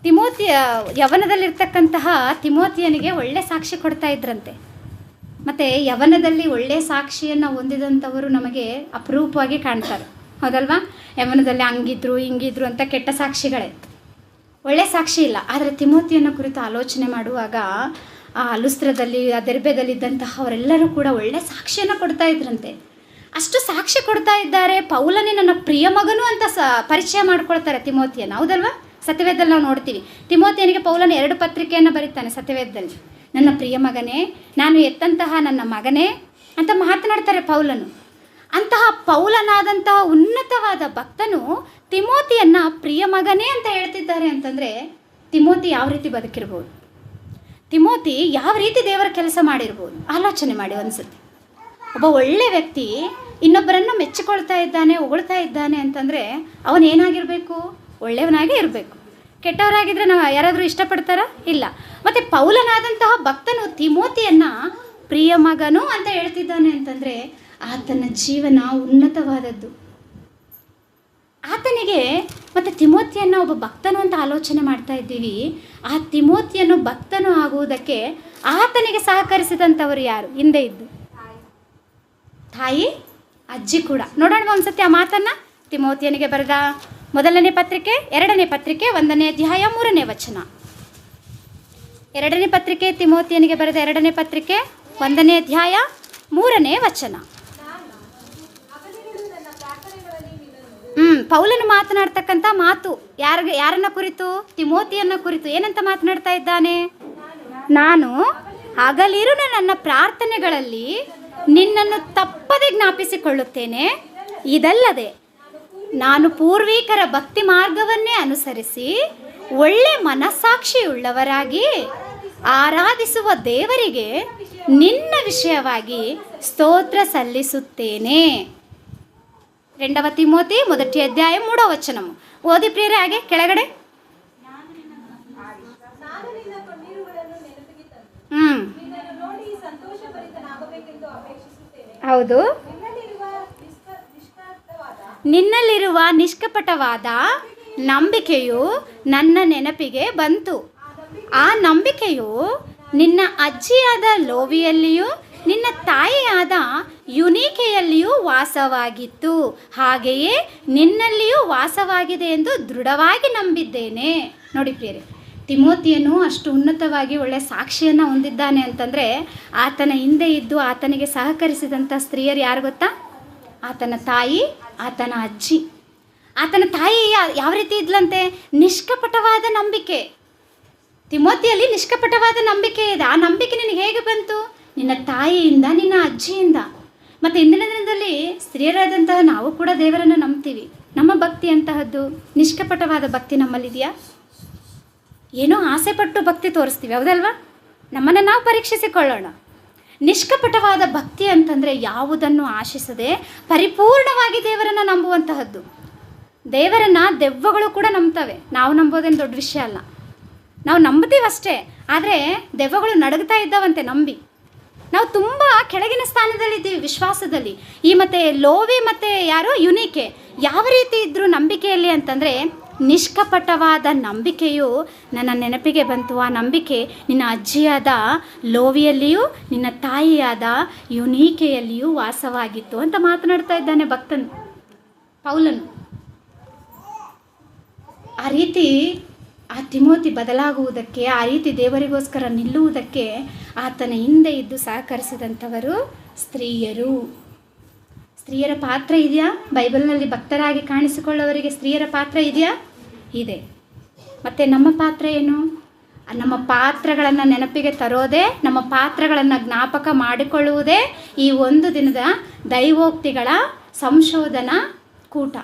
ಯವನದಲ್ಲಿರ್ತಕ್ಕಂತಹ ತಿಮೋತಿಯನಿಗೆ ಒಳ್ಳೆ ಸಾಕ್ಷಿ ಕೊಡ್ತಾ ಇದ್ರಂತೆ. ಮತ್ತು ಯವನದಲ್ಲಿ ಒಳ್ಳೆಯ ಸಾಕ್ಷಿಯನ್ನು ಹೊಂದಿದಂಥವರು ನಮಗೆ ಅಪರೂಪವಾಗಿ ಕಾಣ್ತಾರೆ, ಹೌದಲ್ವಾ? ಯವನದಲ್ಲಿ ಹಂಗಿದ್ರು ಹಿಂಗಿದ್ರು ಅಂತ ಕೆಟ್ಟ ಸಾಕ್ಷಿಗಳೇ, ಒಳ್ಳೆ ಸಾಕ್ಷಿ ಇಲ್ಲ. ಆದರೆ ತಿಮೋತಿಯನ್ನು ಕುರಿತು ಆಲೋಚನೆ ಮಾಡುವಾಗ ಆ ಲುಸ್ತ್ರದಲ್ಲಿ, ಆ ದೆರ್ಬೆದಲ್ಲಿದ್ದಂತಹ ಅವರೆಲ್ಲರೂ ಕೂಡ ಒಳ್ಳೆ ಸಾಕ್ಷಿಯನ್ನು ಕೊಡ್ತಾ ಇದ್ರಂತೆ. ಅಷ್ಟು ಸಾಕ್ಷಿ ಕೊಡ್ತಾ ಇದ್ದಾರೆ. ಪೌಲನೇ ನನ್ನ ಪ್ರಿಯ ಮಗನು ಅಂತ ಪರಿಚಯ ಮಾಡ್ಕೊಳ್ತಾರೆ ತಿಮೋತಿಯನ್ನು, ಹೌದಲ್ವಾ? ಸತ್ಯವೇದದಲ್ಲಿ ನಾವು ನೋಡ್ತೀವಿ. ತಿಮೋತಿಯನಿಗೆ ಪೌಲನ 2 ಪತ್ರಿಕೆಯನ್ನು ಬರೀತಾನೆ ಸತ್ಯವೇದದಲ್ಲಿ. ನನ್ನ ಪ್ರಿಯ ಮಗನೇ, ನಾನು ಎತ್ತಂತಹ ನನ್ನ ಮಗನೇ ಅಂತ ಮಾತನಾಡ್ತಾರೆ ಪೌಲನು. ಅಂತಹ ಪೌಲನಾದಂತಹ ಉನ್ನತವಾದ ಭಕ್ತನು ತಿಮೋತಿಯನ್ನು ಪ್ರಿಯ ಮಗನೇ ಅಂತ ಹೇಳ್ತಿದ್ದಾರೆ ಅಂತಂದರೆ, ತಿಮೋತಿ ಯಾವ ರೀತಿ ಬದುಕಿರ್ಬೋದು? ತಿಮೋತಿ ಯಾವ ರೀತಿ ದೇವರ ಕೆಲಸ ಮಾಡಿರ್ಬೋದು? ಆಲೋಚನೆ ಮಾಡಿ ಒಂದ್ಸತಿ. ಒಬ್ಬ ಒಳ್ಳೆ ವ್ಯಕ್ತಿ ಇನ್ನೊಬ್ಬರನ್ನು ಮೆಚ್ಚಿಕೊಳ್ತಾ ಇದ್ದಾನೆ, ಹೊಗಳ್ತಾ ಇದ್ದಾನೆ ಅಂತಂದರೆ ಅವನೇನಾಗಿರಬೇಕು? ಒಳ್ಳೆಯವನಾಗಿ ಇರಬೇಕು. ಕೆಟ್ಟವರಾಗಿದ್ದರೆ ನಾವು ಯಾರಾದರೂ ಇಷ್ಟಪಡ್ತಾರಾ? ಇಲ್ಲ. ಮತ್ತು ಪೌಲನಾದಂತಹ ಭಕ್ತನು ತಿಮೋತಿಯನ್ನು ಪ್ರಿಯ ಮಗನು ಅಂತ ಹೇಳ್ತಿದ್ದಾನೆ ಅಂತಂದರೆ ಆತನ ಜೀವನ ಉನ್ನತವಾದದ್ದು. ಆತನಿಗೆ ಮತ್ತು ತಿಮೋತಿಯನ್ನು ಒಬ್ಬ ಭಕ್ತನು ಅಂತ ಆಲೋಚನೆ ಮಾಡ್ತಾ ಇದ್ದೀವಿ. ಆ ತಿಮೋತಿಯನ್ನು ಭಕ್ತನು ಆಗುವುದಕ್ಕೆ ಆತನಿಗೆ ಸಹಕರಿಸಿದಂಥವರು ಯಾರು? ಹಿಂದೆ ಇದ್ದು ತಾಯಿ, ಅಜ್ಜಿ ಕೂಡ. ನೋಡೋಣ ಒಂದ್ಸತಿ ಆ ಮಾತನ್ನು. ತಿಮೋತಿಯನಿಗೆ ಬರೆದ ಮೊದಲನೇ ಪತ್ರಿಕೆ 2ನೇ ಪತ್ರಿಕೆ 1ನೇ ಅಧ್ಯಾಯ 3ನೇ ವಚನ. 2ನೇ ಪತ್ರಿಕೆ ತಿಮೋತಿಯನಿಗೆ ಬರೆದ 2ನೇ ಪತ್ರಿಕೆ 1ನೇ ಅಧ್ಯಾಯ 3ನೇ ವಚನ. ಪೌಲನು ಮಾತನಾಡ್ತಕ್ಕಂಥ ಮಾತು ಯಾರನ್ನ ಕುರಿತು? ತಿಮೋತಿಯನ್ನ ಕುರಿತು. ಏನಂತ ಮಾತನಾಡ್ತಾ ಇದ್ದಾನೆ? ನಾನು ಹಗಲಿರುಳು ನನ್ನ ಪ್ರಾರ್ಥನೆಗಳಲ್ಲಿ ನಿನ್ನನ್ನು ತಪ್ಪದೆ ಜ್ಞಾಪಿಸಿಕೊಳ್ಳುತ್ತೇನೆ. ಇದಲ್ಲದೆ ನಾನು ಪೂರ್ವಿಕರ ಭಕ್ತಿ ಮಾರ್ಗವನ್ನೇ ಅನುಸರಿಸಿ ಒಳ್ಳೆ ಮನಸ್ಸಾಕ್ಷಿಯುಳ್ಳವರಾಗಿ ಆರಾಧಿಸುವ ದೇವರಿಗೆ ನಿನ್ನ ವಿಷಯವಾಗಿ ಸ್ತೋತ್ರ ಸಲ್ಲಿಸುತ್ತೇನೆ. 2వ ತಿಮೋತಿ 1వ అధ్యాయం 3వ వచనము. ఓది ప్రియరే ಹಾಗೆ ಕೆಳಗಡೆ. ಹೌದು. ನಿನ್ನಲ್ಲಿರುವ ನಿಷ್ಕಪಟವಾದ ನಂಬಿಕೆಯು ನನ್ನ ನೆನಪಿಗೆ ಬಂತು. ಆ ನಂಬಿಕೆಯು ನಿನ್ನ ಅಜ್ಜಿಯಾದ ಲೋವಿಯಲ್ಲಿಯೂ ನಿನ್ನ ತಾಯಿಯಾದ ಯುನೀಕೆಯಲ್ಲಿಯೂ ವಾಸವಾಗಿತ್ತು. ಹಾಗೆಯೇ ನಿನ್ನಲ್ಲಿಯೂ ವಾಸವಾಗಿದೆ ಎಂದು ದೃಢವಾಗಿ ನಂಬಿದ್ದೇನೆ. ನೋಡಿ ಪ್ರಿಯರೇ, ತಿಮೋತಿಯನು ಅಷ್ಟು ಉನ್ನತವಾಗಿ ಒಳ್ಳೆಯ ಸಾಕ್ಷಿಯನ್ನು ಹೊಂದಿದ್ದಾನೆ ಅಂತಂದರೆ ಆತನ ಹಿಂದೆ ಇದ್ದು ಆತನಿಗೆ ಸಹಕರಿಸಿದಂಥ ಸ್ತ್ರೀಯರು ಯಾರು ಗೊತ್ತಾ? ಆತನ ತಾಯಿ, ಆತನ ಅಜ್ಜಿ. ಆತನ ತಾಯಿ ಯಾವ ರೀತಿ ಇದ್ಲಂತೆ? ನಿಷ್ಕಪಟವಾದ ನಂಬಿಕೆ. ತಿಮೋತಿಯಲ್ಲಿ ನಿಷ್ಕಪಟವಾದ ನಂಬಿಕೆ ಇದೆ. ಆ ನಂಬಿಕೆ ನಿನಗೆ ಹೇಗೆ ಬಂತು? ನಿನ್ನ ತಾಯಿಯಿಂದ, ನಿನ್ನ ಅಜ್ಜಿಯಿಂದ. ಮತ್ತು ಇಂದಿನ ದಿನದಲ್ಲಿ ಸ್ತ್ರೀಯರಾದಂತಹ ನಾವು ಕೂಡ ದೇವರನ್ನು ನಂಬ್ತೀವಿ. ನಮ್ಮ ಭಕ್ತಿ ಅಂತಹದ್ದು ನಿಷ್ಕಪಟವಾದ ಭಕ್ತಿ ನಮ್ಮಲ್ಲಿದೆಯಾ? ಏನೋ ಆಸೆಪಟ್ಟು ಭಕ್ತಿ ತೋರಿಸ್ತೀವಿ, ಹೌದಲ್ವಾ? ನಮ್ಮನ್ನು ನಾವು ಪರೀಕ್ಷಿಸಿಕೊಳ್ಳೋಣ. ನಿಷ್ಕಪಟವಾದ ಭಕ್ತಿ ಅಂತಂದರೆ ಯಾವುದನ್ನು ಆಶಿಸದೆ ಪರಿಪೂರ್ಣವಾಗಿ ದೇವರನ್ನು ನಂಬುವಂತಹದ್ದು. ದೇವರನ್ನು ದೆವ್ವಗಳು ಕೂಡ ನಂಬ್ತವೆ. ನಾವು ನಂಬೋದೇನು ದೊಡ್ಡ ವಿಷಯ ಅಲ್ಲ, ನಾವು ನಂಬ್ತೀವಷ್ಟೇ. ಆದರೆ ದೆವ್ವಗಳು ನಡಗ್ತಾ ಇದ್ದಾವಂತೆ ನಂಬಿ. ನಾವು ತುಂಬ ಕೆಳಗಿನ ಸ್ಥಾನದಲ್ಲಿದ್ದೀವಿ ವಿಶ್ವಾಸದಲ್ಲಿ. ಈ ಮತ್ತು ಲೋವಿ ಮತ್ತು ಯಾರು ಯುನೀಕೆ ಯಾವ ರೀತಿ ಇದ್ದರು ನಂಬಿಕೆಯಲ್ಲಿ ಅಂತಂದರೆ, ನಿಷ್ಕಪಟವಾದ ನಂಬಿಕೆಯು ನನ್ನ ನೆನಪಿಗೆ ಬಂತು. ಆ ನಂಬಿಕೆ ನಿನ್ನ ಅಜ್ಜಿಯಾದ ಲೋವಿಯಲ್ಲಿಯೂ ನಿನ್ನ ತಾಯಿಯಾದ ಯುನೀಕೆಯಲ್ಲಿಯೂ ವಾಸವಾಗಿತ್ತು ಅಂತ ಮಾತನಾಡ್ತಾ ಇದ್ದಾನೆ ಭಕ್ತನು ಪೌಲನು. ಆ ರೀತಿ ಆ ತಿಮೋತಿ ಬದಲಾಗುವುದಕ್ಕೆ, ಆ ರೀತಿ ದೇವರಿಗೋಸ್ಕರ ನಿಲ್ಲುವುದಕ್ಕೆ ಆತನ ಹಿಂದೆ ಇದ್ದು ಸಹಕರಿಸಿದಂಥವರು ಸ್ತ್ರೀಯರು. ಸ್ತ್ರೀಯರ ಪಾತ್ರ ಇದೆಯಾ? ಬೈಬಲ್ನಲ್ಲಿ ಭಕ್ತರಾಗಿ ಕಾಣಿಸಿಕೊಳ್ಳುವವರಿಗೆ ಸ್ತ್ರೀಯರ ಪಾತ್ರ ಇದೆಯಾ? ಇದೆ. ಮತ್ತು ನಮ್ಮ ಪಾತ್ರ ಏನು? ನಮ್ಮ ಪಾತ್ರಗಳನ್ನು ನೆನಪಿಗೆ ತರೋದೇ, ನಮ್ಮ ಪಾತ್ರಗಳನ್ನು ಜ್ಞಾಪಕ ಮಾಡಿಕೊಳ್ಳುವುದೇ ಈ ಒಂದು ದಿನದ ದೈವೋಕ್ತಿಗಳ ಸಂಶೋಧನಾ ಕೂಟ.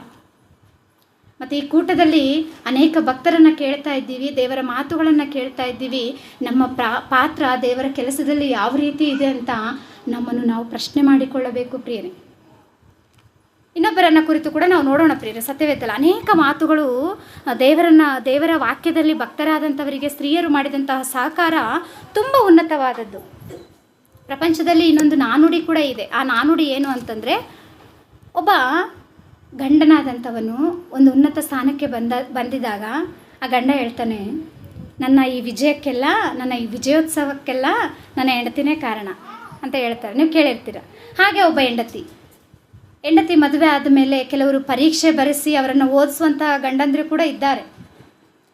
ಮತ್ತು ಈ ಕೂಟದಲ್ಲಿ ಅನೇಕ ಭಕ್ತರನ್ನು ಕೇಳ್ತಾ ಇದ್ದೀವಿ, ದೇವರ ಮಾತುಗಳನ್ನು ಕೇಳ್ತಾ ಇದ್ದೀವಿ. ನಮ್ಮ ಪಾತ್ರ ದೇವರ ಕೆಲಸದಲ್ಲಿ ಯಾವ ರೀತಿ ಇದೆ ಅಂತ ನಮ್ಮನ್ನು ನಾವು ಪ್ರಶ್ನೆ ಮಾಡಿಕೊಳ್ಳಬೇಕು ಪ್ರಿಯರೇ. ಇನ್ನೊಬ್ಬರನ್ನ ಕುರಿತು ಕೂಡ ನಾವು ನೋಡೋಣ ಪ್ರಿಯರೇ. ಸತ್ಯವೇದದಲ್ಲಿ ಅನೇಕ ಮಾತುಗಳು ದೇವರ ವಾಕ್ಯದಲ್ಲಿ ಭಕ್ತರಾದಂಥವರಿಗೆ ಸ್ತ್ರೀಯರು ಮಾಡಿದಂತಹ ಸಹಕಾರ ತುಂಬ ಉನ್ನತವಾದದ್ದು. ಪ್ರಪಂಚದಲ್ಲಿ ಇನ್ನೊಂದು ನಾನುಡಿ ಕೂಡ ಇದೆ. ಆ ನಾನುಡಿ ಏನು ಅಂತಂದರೆ, ಒಬ್ಬ ಗಂಡನಾದಂಥವನು ಒಂದು ಉನ್ನತ ಸ್ಥಾನಕ್ಕೆ ಬಂದಿದಾಗ ಆ ಗಂಡ ಹೇಳ್ತಾನೆ, ನನ್ನ ಈ ವಿಜಯಕ್ಕೆಲ್ಲ, ನನ್ನ ಈ ವಿಜಯೋತ್ಸವಕ್ಕೆಲ್ಲ ನನ್ನ ಹೆಂಡತಿನೇ ಕಾರಣ ಅಂತ ಹೇಳ್ತಾರೆ. ನೀವು ಕೇಳಿರ್ತೀರ. ಹಾಗೆ ಒಬ್ಬ ಹೆಂಡತಿ ಮದುವೆ ಆದಮೇಲೆ ಕೆಲವರು ಪರೀಕ್ಷೆ ಬರೆಸಿ ಅವರನ್ನು ಓದಿಸುವಂಥ ಗಂಡಂದರು ಕೂಡ ಇದ್ದಾರೆ.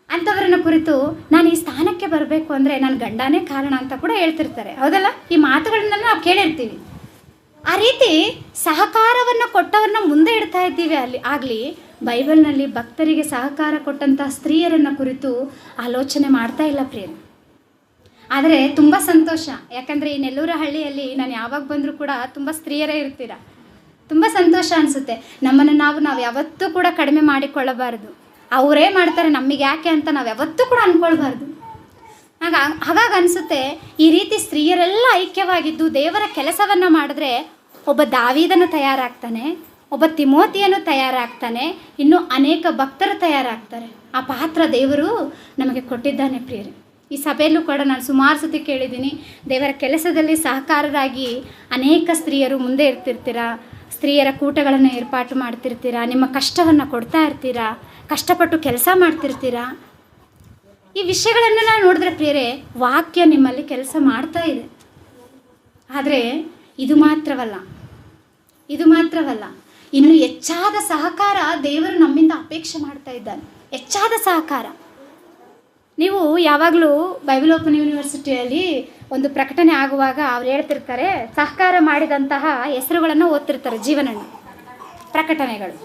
ಅಂಥವರನ್ನ ಕುರಿತು ನಾನು ಈ ಸ್ಥಾನಕ್ಕೆ ಬರಬೇಕು ಅಂದರೆ ನನ್ನ ಗಂಡನೇ ಕಾರಣ ಅಂತ ಕೂಡ ಹೇಳ್ತಿರ್ತಾರೆ, ಹೌದಲ್ಲ? ಈ ಮಾತುಗಳನ್ನೆಲ್ಲ ನಾವು ಕೇಳಿರ್ತೀವಿ. ಆ ರೀತಿ ಸಹಕಾರವನ್ನು ಕೊಟ್ಟವ್ರನ್ನ ಮುಂದೆ ಇಡ್ತಾ ಇದ್ದೀವಿ. ಆಗಲಿ ಬೈಬಲ್ನಲ್ಲಿ ಭಕ್ತರಿಗೆ ಸಹಕಾರ ಕೊಟ್ಟಂಥ ಸ್ತ್ರೀಯರನ್ನು ಕುರಿತು ಆಲೋಚನೆ ಮಾಡ್ತಾ ಇಲ್ಲ ಪ್ರಿಯರೇ. ಆದರೆ ತುಂಬ ಸಂತೋಷ, ಯಾಕಂದರೆ ಈ ನೆಲ್ಲೂರ ಹಳ್ಳಿಯಲ್ಲಿ ನಾನು ಯಾವಾಗ ಬಂದರೂ ಕೂಡ ತುಂಬ ಸ್ತ್ರೀಯರೇ ಇರ್ತೀರ. ತುಂಬ ಸಂತೋಷ ಅನಿಸುತ್ತೆ. ನಮ್ಮನ್ನು ನಾವು ಯಾವತ್ತೂ ಕೂಡ ಕಡಿಮೆ ಮಾಡಿಕೊಳ್ಳಬಾರ್ದು. ಅವರೇ ಮಾಡ್ತಾರೆ ನಮಗೆ ಯಾಕೆ ಅಂತ ನಾವು ಯಾವತ್ತೂ ಕೂಡ ಅಂದ್ಕೊಳ್ಬಾರ್ದು. ಹಾಗಾಗಿ ಅನಿಸುತ್ತೆ, ಈ ರೀತಿ ಸ್ತ್ರೀಯರೆಲ್ಲ ಐಕ್ಯವಾಗಿದ್ದು ದೇವರ ಕೆಲಸವನ್ನು ಮಾಡಿದ್ರೆ ಒಬ್ಬ ದಾವೀದನು ತಯಾರಾಗ್ತಾನೆ, ಒಬ್ಬ ತಿಮೋತಿಯನು ತಯಾರಾಗ್ತಾನೆ, ಇನ್ನೂ ಅನೇಕ ಭಕ್ತರು ತಯಾರಾಗ್ತಾರೆ. ಆ ಪಾತ್ರ ದೇವರು ನಮಗೆ ಕೊಟ್ಟಿದ್ದಾನೆ ಪ್ರಿಯರೇ. ಈ ಸಭೆಯಲ್ಲೂ ಕೂಡ ನಾನು ಸುಮಾರು ಸತಿ ಕೇಳಿದ್ದೀನಿ, ದೇವರ ಕೆಲಸದಲ್ಲಿ ಸಹಕಾರರಾಗಿ ಅನೇಕ ಸ್ತ್ರೀಯರು ಮುಂದೆ ಇರ್ತಿರ್ತೀರ, ಸ್ತ್ರೀಯರ ಕೂಟಗಳನ್ನು ಏರ್ಪಾಟು ಮಾಡ್ತಿರ್ತೀರ, ನಿಮ್ಮ ಕಷ್ಟವನ್ನು ಕೊಡ್ತಾ ಇರ್ತೀರ, ಕಷ್ಟಪಟ್ಟು ಕೆಲಸ ಮಾಡ್ತಿರ್ತೀರ. ಈ ವಿಷಯಗಳನ್ನೆಲ್ಲ ನೋಡಿದ್ರೆ ಪ್ರಿಯರೇ, ವಾಕ್ಯ ನಿಮ್ಮಲ್ಲಿ ಕೆಲಸ ಮಾಡ್ತಾ ಇದೆ. ಆದರೆ ಇದು ಮಾತ್ರವಲ್ಲ, ಇನ್ನು ಹೆಚ್ಚಾದ ಸಹಕಾರ ದೇವರು ನಮ್ಮಿಂದ ಅಪೇಕ್ಷೆ ಮಾಡ್ತಾ ಇದ್ದಾನೆ. ಹೆಚ್ಚಾದ ಸಹಕಾರ. ನೀವು ಯಾವಾಗಲೂ ಬೈಬಲ್ ಓಪನ್ ಯೂನಿವರ್ಸಿಟಿಯಲ್ಲಿ ಒಂದು ಪ್ರಕಟಣೆ ಆಗುವಾಗ ಅವ್ರು ಹೇಳ್ತಿರ್ತಾರೆ, ಸಹಕಾರ ಮಾಡಿದಂತಹ ಹೆಸರುಗಳನ್ನು ಓದ್ತಿರ್ತಾರೆ, ಜೀವನನ್ನು ಪ್ರಕಟಣೆಗಳು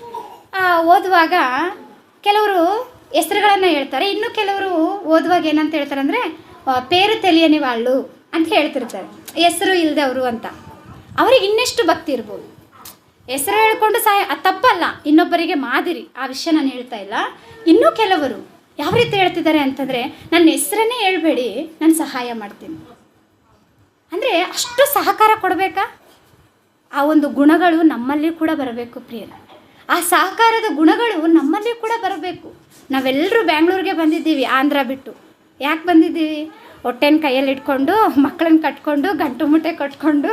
ಓದುವಾಗ ಕೆಲವರು ಹೆಸರುಗಳನ್ನು ಹೇಳ್ತಾರೆ. ಇನ್ನು ಕೆಲವರು ಓದುವಾಗ ಏನಂತ ಹೇಳ್ತಾರೆ ಅಂದರೆ ಪೇರು ತಿಳಿಯನಿ వాళ్ళు ಅಂತ ಹೇಳ್ತಿರ್ತಾರೆ, ಹೆಸರು ಇಲ್ಲದವರು ಅಂತ. ಅವ್ರಿಗೆ ಇನ್ನೆಷ್ಟು ಭಕ್ತಿ ಇರ್ಬೋದು. ಹೆಸರು ಹೇಳ್ಕೊಂಡು ಅದು ತಪ್ಪಲ್ಲ, ಇನ್ನೊಬ್ಬರಿಗೆ ಮಾದರಿ, ಆ ವಿಷಯ ನಾನು ಹೇಳ್ತಾ ಇಲ್ಲ. ಇನ್ನೂ ಕೆಲವರು ಯಾವ ರೀತಿ ಹೇಳ್ತಿದ್ದಾರೆ ಅಂತಂದರೆ, ನನ್ನ ಹೆಸರನ್ನೇ ಹೇಳ್ಬೇಡಿ, ನಾನು ಸಹಾಯ ಮಾಡ್ತೀನಿ ಅಂದರೆ ಅಷ್ಟು ಸಹಕಾರ ಕೊಡಬೇಕಾ? ಆ ಒಂದು ಗುಣಗಳು ನಮ್ಮಲ್ಲಿ ಕೂಡ ಬರಬೇಕು ಪ್ರಿಯರ. ಆ ಸಹಕಾರದ ಗುಣಗಳು ನಮ್ಮಲ್ಲಿ ಕೂಡ ಬರಬೇಕು. ನಾವೆಲ್ಲರೂ ಬ್ಯಾಂಗ್ಳೂರಿಗೆ ಬಂದಿದ್ದೀವಿ, ಆಂಧ್ರ ಬಿಟ್ಟು. ಯಾಕೆ ಬಂದಿದ್ದೀವಿ? ಹೊಟ್ಟೆನ ಕೈಯಲ್ಲಿ ಇಟ್ಕೊಂಡು, ಮಕ್ಕಳನ್ನ ಕಟ್ಕೊಂಡು, ಗಂಟು ಮುಟ್ಟೆ ಕಟ್ಕೊಂಡು,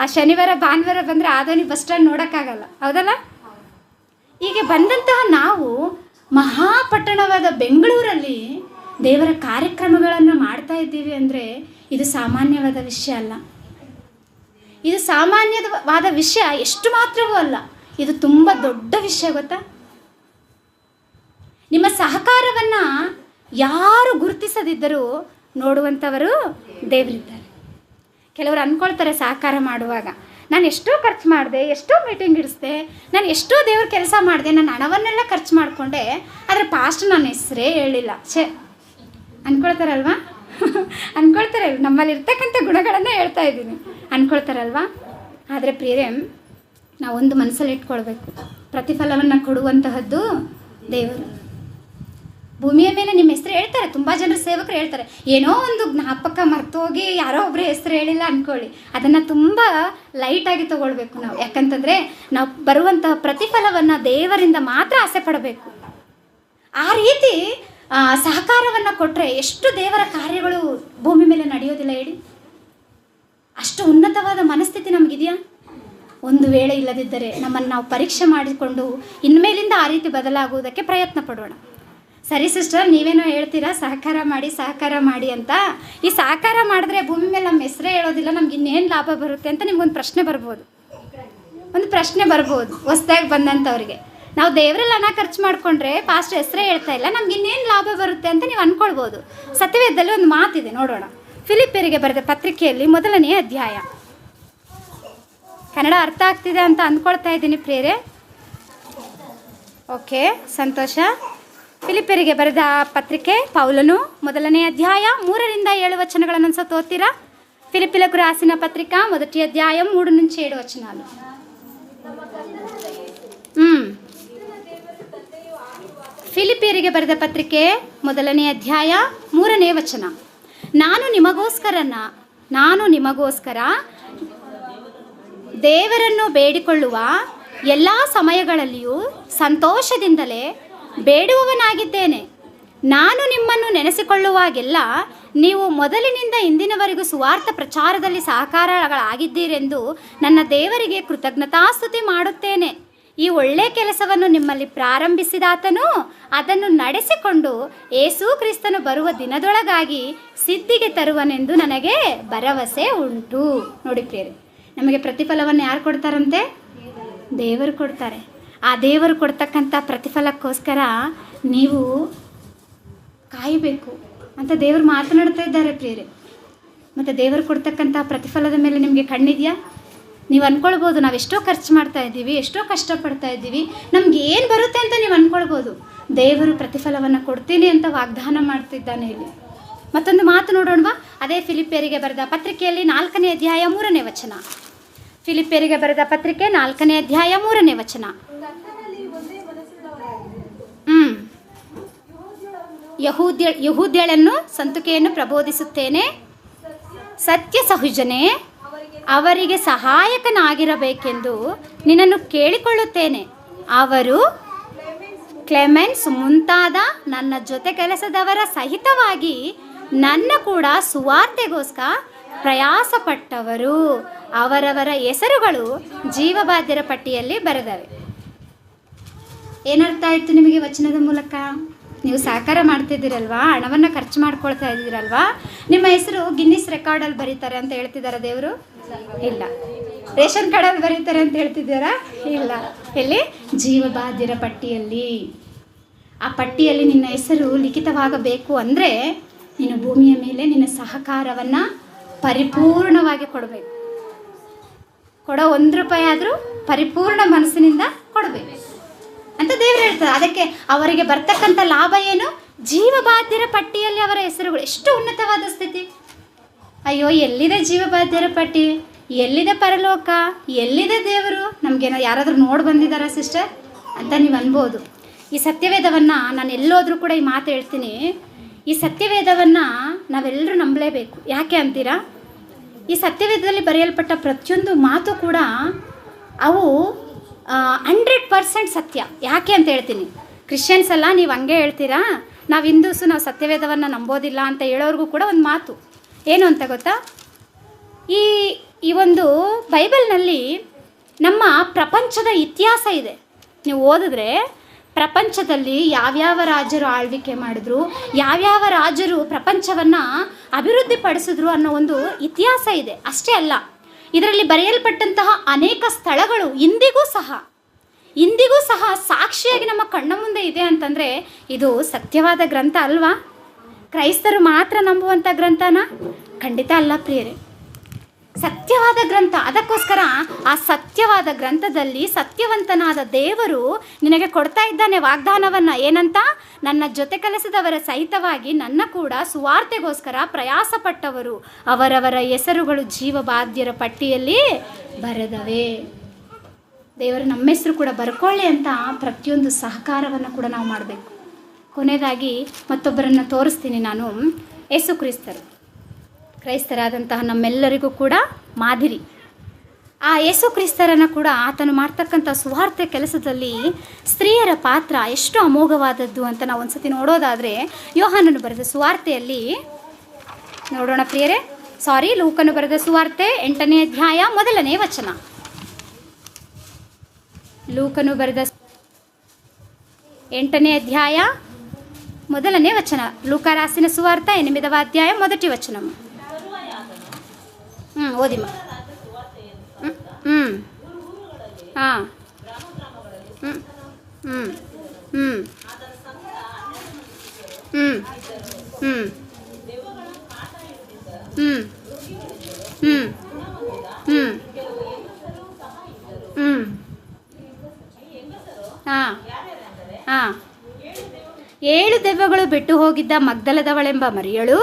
ಆ ಶನಿವಾರ ಭಾನುವಾರ ಬಂದರೆ ಆದೋನಿ ಬಸ್ ಸ್ಟ್ಯಾಂಡ್ ನೋಡೋಕ್ಕಾಗಲ್ಲ, ಹೌದಲ್ಲ? ಹೀಗೆ ಬಂದಂತಹ ನಾವು ಮಹಾಪಟ್ಟಣವಾದ ಬೆಂಗಳೂರಲ್ಲಿ ದೇವರ ಕಾರ್ಯಕ್ರಮಗಳನ್ನು ಮಾಡ್ತಾ ಇದ್ದೀವಿ ಅಂದರೆ ಇದು ಸಾಮಾನ್ಯವಾದ ವಿಷಯ ಅಲ್ಲ. ಇದು ಸಾಮಾನ್ಯವಾದ ವಿಷಯ ಎಷ್ಟು ಮಾತ್ರವೂ ಅಲ್ಲ, ಇದು ತುಂಬ ದೊಡ್ಡ ವಿಷಯ. ಗೊತ್ತಾ? ನಿಮ್ಮ ಸಹಕಾರವನ್ನು ಯಾರು ಗುರುತಿಸದಿದ್ದರೂ ನೋಡುವಂಥವರು ದೇವರಿದ್ದಾರೆ. ಕೆಲವರು ಅಂದ್ಕೊಳ್ತಾರೆ ಸಹಕಾರ ಮಾಡುವಾಗ, ನಾನು ಎಷ್ಟೋ ಖರ್ಚು ಮಾಡಿದೆ, ಎಷ್ಟೋ ಮೀಟಿಂಗ್ ಇಡಿಸ್ದೆ, ನಾನು ಎಷ್ಟೋ ದೇವ್ರ ಕೆಲಸ ಮಾಡಿದೆ, ನನ್ನ ಹಣವನ್ನೆಲ್ಲ ಖರ್ಚು ಮಾಡಿಕೊಂಡೆ, ಆದರೆ ಪಾಸ್ಟ್ ನನ್ನ ಹೆಸರೇ ಹೇಳಿಲ್ಲ. ಅಂದ್ಕೊಳ್ತಾರಲ್ವಾ? ಅಂದ್ಕೊಳ್ತಾರೆ. ನಮ್ಮಲ್ಲಿ ಇರ್ತಕ್ಕಂಥ ಗುಣಗಳನ್ನು ಹೇಳ್ತಾ ಇದ್ದೀನಿ, ಅಂದ್ಕೊಳ್ತಾರಲ್ವಾ? ಆದರೆ ಪ್ರಿಯರೇ, ನಾವೊಂದು ಮನಸ್ಸಲ್ಲಿ ಇಟ್ಕೊಳ್ಬೇಕು, ಪ್ರತಿಫಲವನ್ನು ಕೊಡುವಂತಹದ್ದು ದೇವರು. ಭೂಮಿಯ ಮೇಲೆ ನಿಮ್ಮ ಹೆಸರು ಹೇಳ್ತಾರೆ, ತುಂಬ ಜನರು ಸೇವಕರು ಹೇಳ್ತಾರೆ, ಏನೋ ಒಂದು ಜ್ಞಾಪಕ ಮರ್ತೋಗಿ ಯಾರೋ ಒಬ್ಬರು ಹೆಸರು ಹೇಳಿಲ್ಲ ಅಂದ್ಕೊಳ್ಳಿ, ಅದನ್ನು ತುಂಬ ಲೈಟಾಗಿ ತೊಗೊಳ್ಬೇಕು ನಾವು. ಯಾಕಂತಂದರೆ ನಾವು ಬರುವಂತಹ ಪ್ರತಿಫಲವನ್ನು ದೇವರಿಂದ ಮಾತ್ರ ಆಸೆ ಪಡಬೇಕು. ಆ ರೀತಿ ಸಹಕಾರವನ್ನು ಕೊಟ್ಟರೆ ಎಷ್ಟು ದೇವರ ಕಾರ್ಯಗಳು ಭೂಮಿ ಮೇಲೆ ನಡೆಯೋದಿಲ್ಲ ಹೇಳಿ? ಅಷ್ಟು ಉನ್ನತವಾದ ಮನಸ್ಥಿತಿ ನಮಗಿದೆಯಾ? ಒಂದು ವೇಳೆ ಇಲ್ಲದಿದ್ದರೆ ನಮ್ಮನ್ನು ನಾವು ಪರೀಕ್ಷೆ ಮಾಡಿಕೊಂಡು ಇನ್ಮೇಲಿಂದ ಆ ರೀತಿ ಬದಲಾಗುವುದಕ್ಕೆ ಪ್ರಯತ್ನ ಪಡೋಣ. ಸರಿ ಸಿಸ್ಟರ್, ನೀವೇನೋ ಹೇಳ್ತೀರಾ ಸಹಕಾರ ಮಾಡಿ ಅಂತ. ಈ ಸಹಕಾರ ಮಾಡಿದ್ರೆ ಭೂಮಿ ಮೇಲೆ ನಮ್ಮ ಹೆಸರೇ ಹೇಳೋದಿಲ್ಲ, ನಮ್ಗೆ ಇನ್ನೇನು ಲಾಭ ಬರುತ್ತೆ ಅಂತ ನಿಮ್ಗೊಂದು ಪ್ರಶ್ನೆ ಬರ್ಬೋದು. ಹೊಸ್ದಾಗಿ ಬಂದಂಥವ್ರಿಗೆ, ನಾವು ದೇವರಲ್ಲಿ ಹಣ ಖರ್ಚು ಮಾಡಿಕೊಂಡ್ರೆ ಪಾಸ್ಟ್ ಹೆಸರೇ ಹೇಳ್ತಾ ಇಲ್ಲ, ನಮ್ಗೆ ಇನ್ನೇನು ಲಾಭ ಬರುತ್ತೆ ಅಂತ ನೀವು ಅಂದ್ಕೊಳ್ಬೋದು. ಸತ್ಯವೇದದಲ್ಲಿ ಒಂದು ಮಾತಿದೆ, ನೋಡೋಣ. ಫಿಲಿಪ್ಪಿಯರಿಗೆ ಬರೆದ ಪತ್ರಿಕೆಯಲ್ಲಿ 1ನೇ ಅಧ್ಯಾಯ. ಕನ್ನಡ ಅರ್ಥ ಆಗ್ತಿದೆ ಅಂತ ಅಂದ್ಕೊಳ್ತಾ ಇದ್ದೀನಿ ಪ್ರಿಯರೇ. ಓಕೆ, ಸಂತೋಷ. ಫಿಲಿಪ್ಪಿಯರಿಗೆ ಬರೆದ ಪತ್ರಿಕೆ ಪೌಲನು 1ನೇ ಅಧ್ಯಾಯ 3ರಿಂದ 7 వచనಗಳನ್ನು ಅನ್ಸತ್ತು ಓದ್ತೀರಾ? ఫిలిప్పీలకు రాసిన పత్రిక 1వ అధ్యాయం 3 నుంచి 7 వచనాలు. ಫಿಲಿಪ್ಪಿಯರಿಗೆ ಬರೆದ ಪತ್ರಿಕೆ 1ನೇ ಅಧ್ಯಾಯ 3ನೇ ವಚನ. ನಾನು ನಿಮಗೋಸ್ಕರ ದೇವರನ್ನು ಬೇಡಿಕೊಳ್ಳುವ ಎಲ್ಲ ಸಮಯಗಳಲ್ಲಿಯೂ ಸಂತೋಷದಿಂದಲೇ ಬೇಡುವವನಾಗಿದ್ದೇನೆ. ನಾನು ನಿಮ್ಮನ್ನು ನೆನೆಸಿಕೊಳ್ಳುವಾಗೆಲ್ಲ ನೀವು ಮೊದಲಿನಿಂದ ಇಂದಿನವರೆಗೂ ಸುವಾರ್ಥ ಪ್ರಚಾರದಲ್ಲಿ ಸಹಕಾರಗಳಾಗಿದ್ದೀರೆಂದು ನನ್ನ ದೇವರಿಗೆ ಕೃತಜ್ಞತಾಸ್ತುತಿ ಮಾಡುತ್ತೇನೆ. ಈ ಒಳ್ಳೆಯ ಕೆಲಸವನ್ನು ನಿಮ್ಮಲ್ಲಿ ಪ್ರಾರಂಭಿಸಿದಾತನು ಅದನ್ನು ನಡೆಸಿಕೊಂಡು ಯೇಸು ಕ್ರಿಸ್ತನು ಬರುವ ದಿನದೊಳಗಾಗಿ ಸಿದ್ಧಿಗೆ ತರುವನೆಂದು ನನಗೆ ಭರವಸೆ ಉಂಟು. ನೋಡಿ ಪ್ರಿಯರೇ, ನಮಗೆ ಪ್ರತಿಫಲವನ್ನು ಯಾರು ಕೊಡ್ತಾರಂತೆ? ದೇವರು ಕೊಡ್ತಾರೆ. ಆ ದೇವರು ಕೊಡ್ತಕ್ಕಂಥ ಪ್ರತಿಫಲಕ್ಕೋಸ್ಕರ ನೀವು ಕಾಯಬೇಕು ಅಂತ ದೇವರು ಮಾತನಾಡ್ತಾ ಇದ್ದಾರೆ ಪ್ರಿಯರೇ. ಮತ್ತು ದೇವರು ಕೊಡ್ತಕ್ಕಂಥ ಪ್ರತಿಫಲದ ಮೇಲೆ ನಿಮಗೆ ಕಣ್ಣಿದೆಯಾ? ನೀವು ಅಂದ್ಕೊಳ್ಬೋದು, ನಾವು ಎಷ್ಟೋ ಖರ್ಚು ಮಾಡ್ತಾ ಇದ್ದೀವಿ, ಎಷ್ಟೋ ಕಷ್ಟಪಡ್ತಾ ಇದ್ದೀವಿ, ನಮ್ಗೆ ಏನು ಬರುತ್ತೆ ಅಂತ ನೀವು ಅಂದ್ಕೊಳ್ಬೋದು. ದೇವರು ಪ್ರತಿಫಲವನ್ನು ಕೊಡ್ತೀನಿ ಅಂತ ವಾಗ್ದಾನ ಮಾಡ್ತಿದ್ದಾನೆ. ಇಲ್ಲಿ ಮತ್ತೊಂದು ಮಾತು ನೋಡೋಣವಾ? ಅದೇ ಫಿಲಿಪ್ಪಿಯರಿಗೆ ಬರೆದ ಪತ್ರಿಕೆಯಲ್ಲಿ 4ನೇ ಅಧ್ಯಾಯ 3ನೇ ವಚನ. ಫಿಲಿಪ್ಪಿಯರಿಗೆ ಬರೆದ ಪತ್ರಿಕೆ 4ನೇ ಅಧ್ಯಾಯ 3ನೇ ವಚನ. ಯಹೂದ್ಯಳನ್ನು ಸಂತುಕೆಯನ್ನು ಪ್ರಬೋಧಿಸುತ್ತೇನೆ, ಸತ್ಯ ಸಹುಜನೆ ಅವರಿಗೆ ಸಹಾಯಕನಾಗಿರಬೇಕೆಂದು ನಿನ್ನನ್ನು ಕೇಳಿಕೊಳ್ಳುತ್ತೇನೆ. ಅವರು ಕ್ಲೆಮೆನ್ಸ್ ಮುಂತಾದ ನನ್ನ ಜೊತೆ ಕೆಲಸದವರ ಸಹಿತವಾಗಿ ನನ್ನ ಕೂಡ ಸುವಾರ್ತೆಗೋಸ್ಕರ ಪ್ರಯಾಸಪಟ್ಟವರು. ಅವರವರ ಹೆಸರುಗಳು ಜೀವಬಾಧ್ಯರ ಪಟ್ಟಿಯಲ್ಲಿ ಬರೆದವೆ. ಏನರ್ಥ ಆಯಿತು ನಿಮಗೆ ವಚನದ ಮೂಲಕ? ನೀವು ಸಹಕಾರ ಮಾಡ್ತಿದ್ದೀರಲ್ವಾ, ಹಣವನ್ನು ಖರ್ಚು ಮಾಡ್ಕೊಳ್ತಾ ಇದ್ದೀರಲ್ವಾ, ನಿಮ್ಮ ಹೆಸರು ಗಿನ್ನಿಸ್ ರೆಕಾರ್ಡಲ್ಲಿ ಬರೀತಾರೆ ಅಂತ ಹೇಳ್ತಿದ್ದಾರೆ ದೇವರು? ಇಲ್ಲ. ರೇಷನ್ ಕಾರ್ಡಲ್ಲಿ ಬರೀತಾರೆ ಅಂತ ಹೇಳ್ತಿದ್ದೀರಾ? ಇಲ್ಲ. ಎಲ್ಲಿ? ಜೀವಬಾಧ್ಯರ ಪಟ್ಟಿಯಲ್ಲಿ. ಆ ಪಟ್ಟಿಯಲ್ಲಿ ನಿನ್ನ ಹೆಸರು ಲಿಖಿತವಾಗಬೇಕು ಅಂದರೆ ನೀನು ಭೂಮಿಯ ಮೇಲೆ ನಿನ್ನ ಸಹಕಾರವನ್ನು ಪರಿಪೂರ್ಣವಾಗಿ ಕೊಡಬೇಕು. ಕೊಡೋ 1 ರೂಪಾಯಿ ಆದರೂ ಪರಿಪೂರ್ಣ ಮನಸ್ಸಿನಿಂದ ಕೊಡಬೇಕು ಅಂತ ದೇವರು ಹೇಳ್ತಾರೆ. ಅದಕ್ಕೆ ಅವರಿಗೆ ಬರ್ತಕ್ಕಂಥ ಲಾಭ ಏನು? ಜೀವಬಾಧ್ಯರ ಪಟ್ಟಿಯಲ್ಲಿ ಅವರ ಹೆಸರುಗಳು. ಎಷ್ಟು ಉನ್ನತವಾದ ಸ್ಥಿತಿ! ಅಯ್ಯೋ, ಎಲ್ಲಿದೆ ಜೀವಬಾಧ್ಯರ ಪಟ್ಟಿ? ಎಲ್ಲಿದೆ ಪರಲೋಕ? ಎಲ್ಲಿದೆ ದೇವರು? ನಮಗೇನೋ ಯಾರಾದರೂ ನೋಡಿ ಬಂದಿದ್ದಾರಾ ಸಿಸ್ಟರ್ ಅಂತ ನೀವು ಅನ್ಬೋದು. ಈ ಸತ್ಯವೇದವನ್ನು ನಾನು ಎಲ್ಲೋದ್ರೂ ಕೂಡ ಈ ಮಾತು ಹೇಳ್ತೀನಿ. ಈ ಸತ್ಯವೇದವನ್ನು ನಾವೆಲ್ಲರೂ ನಂಬಲೇಬೇಕು. ಯಾಕೆ ಅಂತೀರಾ? ಈ ಸತ್ಯವೇದದಲ್ಲಿ ಬರೆಯಲ್ಪಟ್ಟ ಪ್ರತಿಯೊಂದು ಮಾತು ಕೂಡ ಅವು 100% ಸತ್ಯ. ಯಾಕೆ ಅಂತ ಹೇಳ್ತೀನಿ. ಕ್ರಿಶ್ಚಿಯನ್ಸ್ ಎಲ್ಲ ನೀವು ಹಂಗೆ ಹೇಳ್ತೀರಾ, ನಾವು ಹಿಂದೂಸು ನಾವು ಸತ್ಯವೇದವನ್ನು ನಂಬೋದಿಲ್ಲ ಅಂತ ಹೇಳೋರಿಗೂ ಕೂಡ ಒಂದು ಮಾತು ಏನು ಅಂತ ಗೊತ್ತಾ? ಈ ಒಂದು ಬೈಬಲ್ನಲ್ಲಿ ನಮ್ಮ ಪ್ರಪಂಚದ ಇತಿಹಾಸ ಇದೆ. ನೀವು ಓದಿದ್ರೆ ಪ್ರಪಂಚದಲ್ಲಿ ಯಾವ್ಯಾವ ರಾಜರು ಆಳ್ವಿಕೆ ಮಾಡಿದ್ರು, ಯಾವ್ಯಾವ ರಾಜರು ಪ್ರಪಂಚವನ್ನು ಅಭಿವೃದ್ಧಿಪಡಿಸಿದ್ರು ಅನ್ನೋ ಒಂದು ಇತಿಹಾಸ ಇದೆ. ಅಷ್ಟೇ ಅಲ್ಲ, ಇದರಲ್ಲಿ ಬರೆಯಲ್ಪಟ್ಟಂತಹ ಅನೇಕ ಸ್ಥಳಗಳು ಇಂದಿಗೂ ಸಹ ಸಾಕ್ಷಿಯಾಗಿ ನಮ್ಮ ಕಣ್ಣ ಮುಂದೆ ಇದೆ ಅಂತಂದರೆ ಇದು ಸತ್ಯವಾದ ಗ್ರಂಥ ಅಲ್ವಾ? ಕ್ರೈಸ್ತರು ಮಾತ್ರ ನಂಬುವಂಥ ಗ್ರಂಥನ? ಖಂಡಿತ ಅಲ್ಲ ಪ್ರಿಯರೇ. ಸತ್ಯವಾದ ಗ್ರಂಥ. ಅದಕ್ಕೋಸ್ಕರ ಆ ಸತ್ಯವಾದ ಗ್ರಂಥದಲ್ಲಿ ಸತ್ಯವಂತನಾದ ದೇವರು ನಿನಗೆ ಕೊಡ್ತಾ ಇದ್ದಾನೆ ವಾಗ್ದಾನವನ್ನು. ಏನಂತ? ನನ್ನ ಜೊತೆ ಕೆಲಸದವರ ಸಹಿತವಾಗಿ ನನ್ನ ಕೂಡ ಸುವಾರ್ತೆಗೋಸ್ಕರ ಪ್ರಯಾಸಪಟ್ಟವರು ಅವರವರ ಹೆಸರುಗಳು ಜೀವಬಾಧ್ಯರ ಪಟ್ಟಿಯಲ್ಲಿ ಬರೆದವೆ. ದೇವರು ನಮ್ಮ ಹೆಸರು ಕೂಡ ಬರ್ಕೊಳ್ಳಿ ಅಂತ ಪ್ರತಿಯೊಂದು ಸಹಕಾರವನ್ನು ಕೂಡ ನಾವು ಮಾಡಬೇಕು. ಕೊನೆಯದಾಗಿ ಮತ್ತೊಬ್ಬರನ್ನು ತೋರಿಸ್ತೀನಿ ನಾನು. ಯೇಸು ಕ್ರೈಸ್ತರಾದಂತಹ ನಮ್ಮೆಲ್ಲರಿಗೂ ಕೂಡ ಮಾದರಿ. ಆ ಯೇಸು ಕ್ರಿಸ್ತರನ್ನು ಕೂಡ ಆತನು ಮಾಡ್ತಕ್ಕಂಥ ಸುವಾರ್ತೆ ಕೆಲಸದಲ್ಲಿ ಸ್ತ್ರೀಯರ ಪಾತ್ರ ಎಷ್ಟು ಅಮೋಘವಾದದ್ದು ಅಂತ ನಾವು ಒಂದ್ಸತಿ ನೋಡೋದಾದರೆ ಯೋಹಾನನು ಬರೆದ ಸುವಾರ್ತೆಯಲ್ಲಿ ನೋಡೋಣ ಪ್ರಿಯರೇ. ಲೂಕನು ಬರೆದ ಸುವಾರ್ತೆ 8ನೇ ಅಧ್ಯಾಯ 1ನೇ ವಚನ. ಲೂಕನು ಬರೆದ 8ನೇ ಅಧ್ಯಾಯ 1ನೇ ವಚನ. ಲೂಕ ರಾಸಿನ ಸುವಾರ್ತೆ 8వ అధ్యాయం 1వ వచనం. ఓదిమ ಏಳು ದೆವ್ವಗಳು ಬಿಟ್ಟು ಹೋಗಿದ್ದ ಮಗ್ದಲದವಳೆಂಬ ಮರಿಯಳು,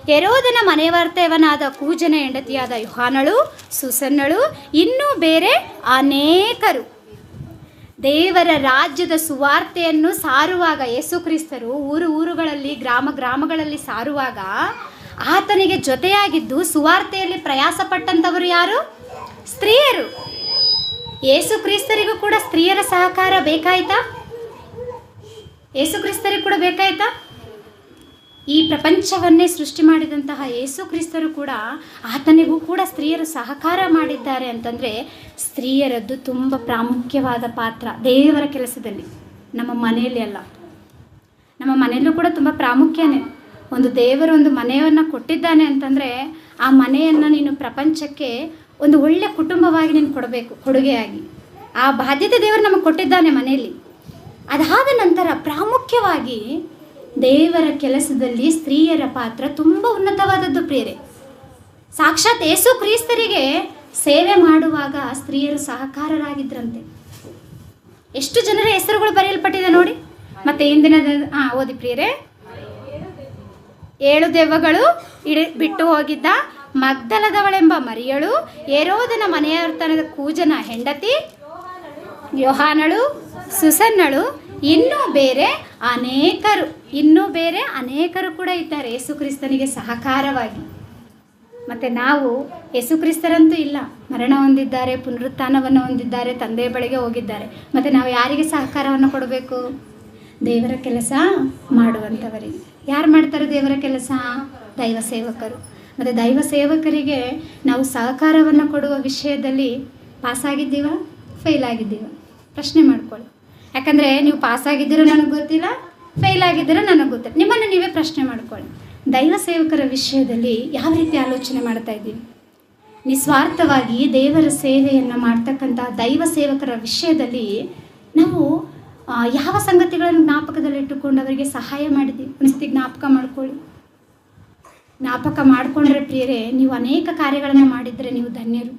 ಹೆರೋದನ ಮನೆವರ್ತಯವನಾದ ಕೂಜನ ಹೆಂಡತಿಯಾದ ಯೋಹಾನಳು, ಸುಸನ್ನಳು, ಇನ್ನೂ ಬೇರೆ ಅನೇಕರು ದೇವರ ರಾಜ್ಯದ ಸುವಾರ್ತೆಯನ್ನು ಸಾರುವಾಗ, ಯೇಸು ಕ್ರಿಸ್ತರು ಊರುಗಳಲ್ಲಿ ಗ್ರಾಮಗಳಲ್ಲಿ ಸಾರುವಾಗ ಆತನಿಗೆ ಜೊತೆಯಾಗಿದ್ದು ಸುವಾರ್ತೆಯಲ್ಲಿ ಪ್ರಯಾಸ ಪಟ್ಟಂಥವರು ಯಾರು? ಸ್ತ್ರೀಯರು. ಯೇಸು ಕ್ರಿಸ್ತರಿಗೂ ಕೂಡ ಸ್ತ್ರೀಯರ ಸಹಕಾರ ಬೇಕಾಯ್ತಾ? ಯೇಸು ಕ್ರಿಸ್ತರಿಗೂ ಕೂಡ ಬೇಕಾಯ್ತಾ? ಈ ಪ್ರಪಂಚವನ್ನೇ ಸೃಷ್ಟಿ ಮಾಡಿದಂತಹ ಯೇಸು ಕ್ರಿಸ್ತರು ಕೂಡ ಆತನಿಗೂ ಕೂಡ ಸ್ತ್ರೀಯರು ಸಹಕಾರ ಮಾಡಿದ್ದಾರೆ ಅಂತಂದರೆ ಸ್ತ್ರೀಯರದ್ದು ತುಂಬ ಪ್ರಾಮುಖ್ಯವಾದ ಪಾತ್ರ ದೇವರ ಕೆಲಸದಲ್ಲಿ. ನಮ್ಮ ಮನೆಯಲ್ಲಿ ಅಲ್ಲ, ನಮ್ಮ ಮನೆಯಲ್ಲೂ ಕೂಡ ತುಂಬ ಪ್ರಾಮುಖ್ಯನೇ. ಒಂದು ದೇವರು ಒಂದು ಮನೆಯನ್ನು ಕೊಟ್ಟಿದ್ದಾನೆ ಅಂತಂದರೆ ಆ ಮನೆಯನ್ನು ನೀನು ಪ್ರಪಂಚಕ್ಕೆ ಒಂದು ಒಳ್ಳೆಯ ಕುಟುಂಬವಾಗಿ ನೀನು ಕೊಡಬೇಕು, ಕೊಡುಗೆಯಾಗಿ. ಆ ಬಾಧ್ಯತೆ ದೇವರು ನಮಗೆ ಕೊಟ್ಟಿದ್ದಾನೆ ಮನೆಯಲ್ಲಿ. ಅದಾದ ನಂತರ ಪ್ರಾಮುಖ್ಯವಾಗಿ ದೇವರ ಕೆಲಸದಲ್ಲಿ ಸ್ತ್ರೀಯರ ಪಾತ್ರ ತುಂಬ ಉನ್ನತವಾದದ್ದು ಪ್ರಿಯರೇ. ಸಾಕ್ಷಾತ್ ಯೇಸು ಕ್ರಿಸ್ತರಿಗೆ ಸೇವೆ ಮಾಡುವಾಗ ಸ್ತ್ರೀಯರು ಸಹಕಾರರಾಗಿದ್ದರಂತೆ. ಎಷ್ಟು ಜನರ ಹೆಸರುಗಳು ಬರೆಯಲ್ಪಟ್ಟಿದೆ ನೋಡಿ. ಮತ್ತೆ ಹಿಂದಿನ ಓದಿ ಪ್ರಿಯರೇ. 7 ದೆವ್ವಗಳು ಬಿಟ್ಟು ಹೋಗಿದ್ದ ಮಗ್ದಲದವಳೆಂಬ ಮರಿಯಳು, ಹೆರೋದನ ಮನೆಯವರ್ತನದ ಕೂಜನ ಹೆಂಡತಿ ಯೋಹಾನಳು, ಸುಸನ್ನಳು, ಇನ್ನೂ ಬೇರೆ ಅನೇಕರು ಕೂಡ ಇದ್ದಾರೆ ಯೇಸು ಕ್ರಿಸ್ತನಿಗೆ ಸಹಕಾರವಾಗಿ. ಮತ್ತು ನಾವು ಯೇಸು ಕ್ರಿಸ್ತರಂತೂ ಇಲ್ಲ, ಮರಣ ಹೊಂದಿದ್ದಾರೆ, ಪುನರುತ್ಥಾನವನ್ನು ಹೊಂದಿದ್ದಾರೆ, ತಂದೆಯ ಬಳಿಗೆ ಹೋಗಿದ್ದಾರೆ. ಮತ್ತು ನಾವು ಯಾರಿಗೆ ಸಹಕಾರವನ್ನು ಕೊಡಬೇಕು? ದೇವರ ಕೆಲಸ ಮಾಡುವಂಥವರಿಗೆ. ಯಾರು ಮಾಡ್ತಾರೆ ದೇವರ ಕೆಲಸ? ದೈವ ಸೇವಕರು. ಮತ್ತು ದೈವ ಸೇವಕರಿಗೆ ನಾವು ಸಹಕಾರವನ್ನು ಕೊಡುವ ವಿಷಯದಲ್ಲಿ ಪಾಸಾಗಿದ್ದೀವ, ಫೇಲ್ ಆಗಿದ್ದೀವ? ಪ್ರಶ್ನೆ ಮಾಡ್ಕೊಳ್ಳಿ. ಯಾಕಂದರೆ ನೀವು ಪಾಸಾಗಿದ್ದೀರೋ ನನಗೆ ಗೊತ್ತಿಲ್ಲ, ಫೇಲ್ ಆಗಿದ್ದೀರೋ ನನಗೆ ಗೊತ್ತಿಲ್ಲ. ನಿಮ್ಮನ್ನು ನೀವೇ ಪ್ರಶ್ನೆ ಮಾಡ್ಕೊಳ್ಳಿ. ದೈವ ಸೇವಕರ ವಿಷಯದಲ್ಲಿ ಯಾವ ರೀತಿ ಆಲೋಚನೆ ಮಾಡ್ತಾ ಇದ್ದೀವಿ? ನಿಸ್ವಾರ್ಥವಾಗಿ ದೇವರ ಸೇವೆಯನ್ನು ಮಾಡ್ತಕ್ಕಂಥ ದೈವ ಸೇವಕರ ವಿಷಯದಲ್ಲಿ ನಾವು ಯಾವ ಸಂಗತಿಗಳನ್ನು ಜ್ಞಾಪಕದಲ್ಲಿಟ್ಟುಕೊಂಡು ಅವರಿಗೆ ಸಹಾಯ ಮಾಡಿದ್ದೀವಿ? ಒಂದ್ಸತಿ ಜ್ಞಾಪಕ ಮಾಡ್ಕೊಳ್ಳಿ. ಜ್ಞಾಪಕ ಮಾಡಿಕೊಂಡ್ರೆ ಪ್ರಿಯರೇ, ನೀವು ಅನೇಕ ಕಾರ್ಯಗಳನ್ನು ಮಾಡಿದರೆ ನೀವು ಧನ್ಯರು.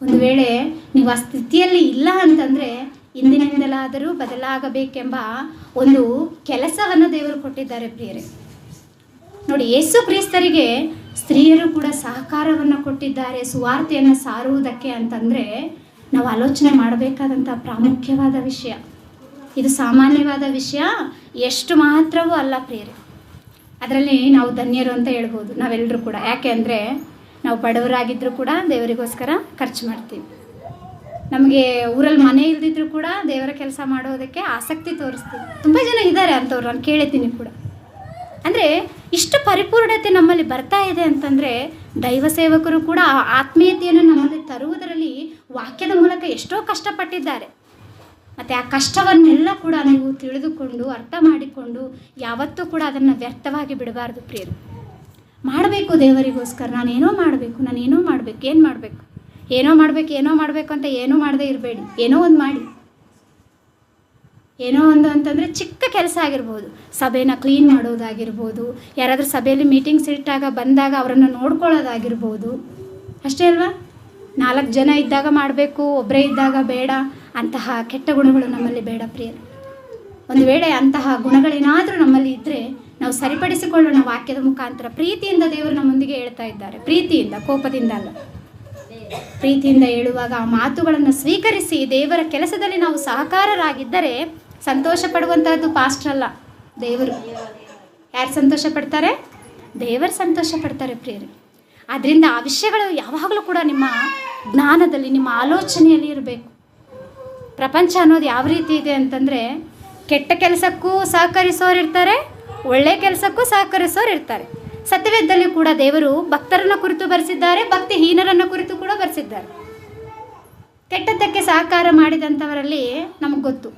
ಒಂದು ವೇಳೆ ನೀವು ಆ ಸ್ಥಿತಿಯಲ್ಲಿ ಇಲ್ಲ ಅಂತಂದರೆ ಇಂದಿನಿಂದಲಾದರೂ ಬದಲಾಗಬೇಕೆಂಬ ಒಂದು ಕೆಲಸವನ್ನು ದೇವರು ಕೊಟ್ಟಿದ್ದಾರೆ ಪ್ರಿಯರೇ. ನೋಡಿ, ಯೇಸು ಕ್ರಿಸ್ತರಿಗೆ ಸ್ತ್ರೀಯರು ಕೂಡ ಸಹಕಾರವನ್ನು ಕೊಟ್ಟಿದ್ದಾರೆ ಸುವಾರ್ತೆಯನ್ನು ಸಾರುವುದಕ್ಕೆ ಅಂತಂದರೆ ನಾವು ಆಲೋಚನೆ ಮಾಡಬೇಕಾದಂಥ ಪ್ರಾಮುಖ್ಯವಾದ ವಿಷಯ. ಇದು ಸಾಮಾನ್ಯವಾದ ವಿಷಯ ಎಷ್ಟು ಮಾತ್ರವೂ ಅಲ್ಲ ಪ್ರಿಯರೇ. ಅದರಲ್ಲಿ ನಾವು ಧನ್ಯರು ಅಂತ ಹೇಳ್ಬೋದು ನಾವೆಲ್ಲರೂ ಕೂಡ. ಯಾಕೆ ಅಂದರೆ ನಾವು ಬಡವರಾಗಿದ್ದರೂ ಕೂಡ ದೇವರಿಗೋಸ್ಕರ ಖರ್ಚು ಮಾಡ್ತೀವಿ. ನಮಗೆ ಊರಲ್ಲಿ ಮನೆ ಇಲ್ದಿದ್ರೂ ಕೂಡ ದೇವರ ಕೆಲಸ ಮಾಡೋದಕ್ಕೆ ಆಸಕ್ತಿ ತೋರಿಸ್ತೀವಿ. ತುಂಬ ಜನ ಇದ್ದಾರೆ ಅಂಥವ್ರು, ನಾನು ಕೇಳಿದ್ದೀನಿ ಕೂಡ. ಅಂದರೆ ಇಷ್ಟು ಪರಿಪೂರ್ಣತೆ ನಮ್ಮಲ್ಲಿ ಬರ್ತಾ ಇದೆ ಅಂತಂದರೆ ದೈವ ಸೇವಕರು ಕೂಡ ಆತ್ಮೀಯತೆಯನ್ನು ನಮ್ಮಲ್ಲಿ ತರುವುದರಲ್ಲಿ ವಾಕ್ಯದ ಮೂಲಕ ಎಷ್ಟೋ ಕಷ್ಟಪಟ್ಟಿದ್ದಾರೆ. ಮತ್ತು ಆ ಕಷ್ಟವನ್ನೆಲ್ಲ ಕೂಡ ನೀವು ತಿಳಿದುಕೊಂಡು ಅರ್ಥ ಮಾಡಿಕೊಂಡು ಯಾವತ್ತೂ ಕೂಡ ಅದನ್ನು ವ್ಯರ್ಥವಾಗಿ ಬಿಡಬಾರ್ದು ಪ್ರಿಯರು. ಮಾಡಬೇಕು ದೇವರಿಗೋಸ್ಕರ. ನಾನೇನೋ ಮಾಡಬೇಕು ಏನೋ ಮಾಡಬೇಕು ಅಂತ ಏನೂ ಮಾಡದೇ ಇರಬೇಡಿ. ಏನೋ ಒಂದು ಮಾಡಿ. ಏನೋ ಒಂದು ಅಂತಂದರೆ ಚಿಕ್ಕ ಕೆಲಸ ಆಗಿರ್ಬೋದು, ಸಭೆನ ಕ್ಲೀನ್ ಮಾಡೋದಾಗಿರ್ಬೋದು, ಯಾರಾದರೂ ಸಭೆಯಲ್ಲಿ ಮೀಟಿಂಗ್ಸ್ ಬಂದಾಗ ಅವರನ್ನು ನೋಡ್ಕೊಳ್ಳೋದಾಗಿರ್ಬೋದು. ಅಷ್ಟೇ ಅಲ್ವಾ? 4 ಜನ ಇದ್ದಾಗ ಮಾಡಬೇಕು, ಒಬ್ಬರೇ ಇದ್ದಾಗ ಬೇಡ. ಅಂತಹ ಕೆಟ್ಟ ಗುಣಗಳು ನಮ್ಮಲ್ಲಿ ಬೇಡ ಪ್ರಿಯರು. ಒಂದು ವೇಳೆ ಅಂತಹ ಗುಣಗಳೇನಾದರೂ ನಮ್ಮಲ್ಲಿ ಇದ್ದರೆ ನಾವು ಸರಿಪಡಿಸಿಕೊಳ್ಳೋಣ ವಾಕ್ಯದ ಮುಖಾಂತರ. ಪ್ರೀತಿಯಿಂದ ದೇವರು ನಮ್ಮೊಂದಿಗೆ ಹೇಳ್ತಾ ಇದ್ದಾರೆ. ಪ್ರೀತಿಯಿಂದ, ಕೋಪದಿಂದ ಅಲ್ಲ, ಪ್ರೀತಿಯಿಂದ ಹೇಳುವಾಗ ಆ ಮಾತುಗಳನ್ನು ಸ್ವೀಕರಿಸಿ ದೇವರ ಕೆಲಸದಲ್ಲಿ ನಾವು ಸಹಕಾರರಾಗಿದ್ದರೆ ಸಂತೋಷ ಪಡುವಂತಹದ್ದು ಪಾಸ್ಟರ್ ಅಲ್ಲ, ದೇವರು. ಯಾರು ಸಂತೋಷ ಪಡ್ತಾರೆ? ದೇವರು ಸಂತೋಷ ಪಡ್ತಾರೆ ಪ್ರಿಯರೇ. ಆದ್ದರಿಂದ ಆ ವಿಷಯಗಳು ಯಾವಾಗಲೂ ಕೂಡ ನಿಮ್ಮ ಜ್ಞಾನದಲ್ಲಿ, ನಿಮ್ಮ ಆಲೋಚನೆಯಲ್ಲಿ ಇರಬೇಕು. ಪ್ರಪಂಚ ಅನ್ನೋದು ಯಾವ ರೀತಿ ಇದೆ ಅಂತಂದರೆ, ಕೆಟ್ಟ ಕೆಲಸಕ್ಕೂ ಸಹಕರಿಸೋರು ಇರ್ತಾರೆ, ಒಳ್ಳೆಯ ಕೆಲಸಕ್ಕೂ ಸಹಕರಿಸೋರು ಇರ್ತಾರೆ. ಸತ್ಯವೇದದಲ್ಲಿ ಕೂಡ ದೇವರು ಭಕ್ತರನ್ನು ಕುರಿತು ಬರೆಸಿದ್ದಾರೆ, ಭಕ್ತಿಹೀನರನ್ನು ಕುರಿತು ಕೂಡ ಬರೆಸಿದ್ದಾರೆ. ಕೆಟ್ಟದ್ದಕ್ಕೆ ಸಹಕಾರ ಮಾಡಿದಂಥವರಲ್ಲಿ ನಮಗೆ ಗೊತ್ತು,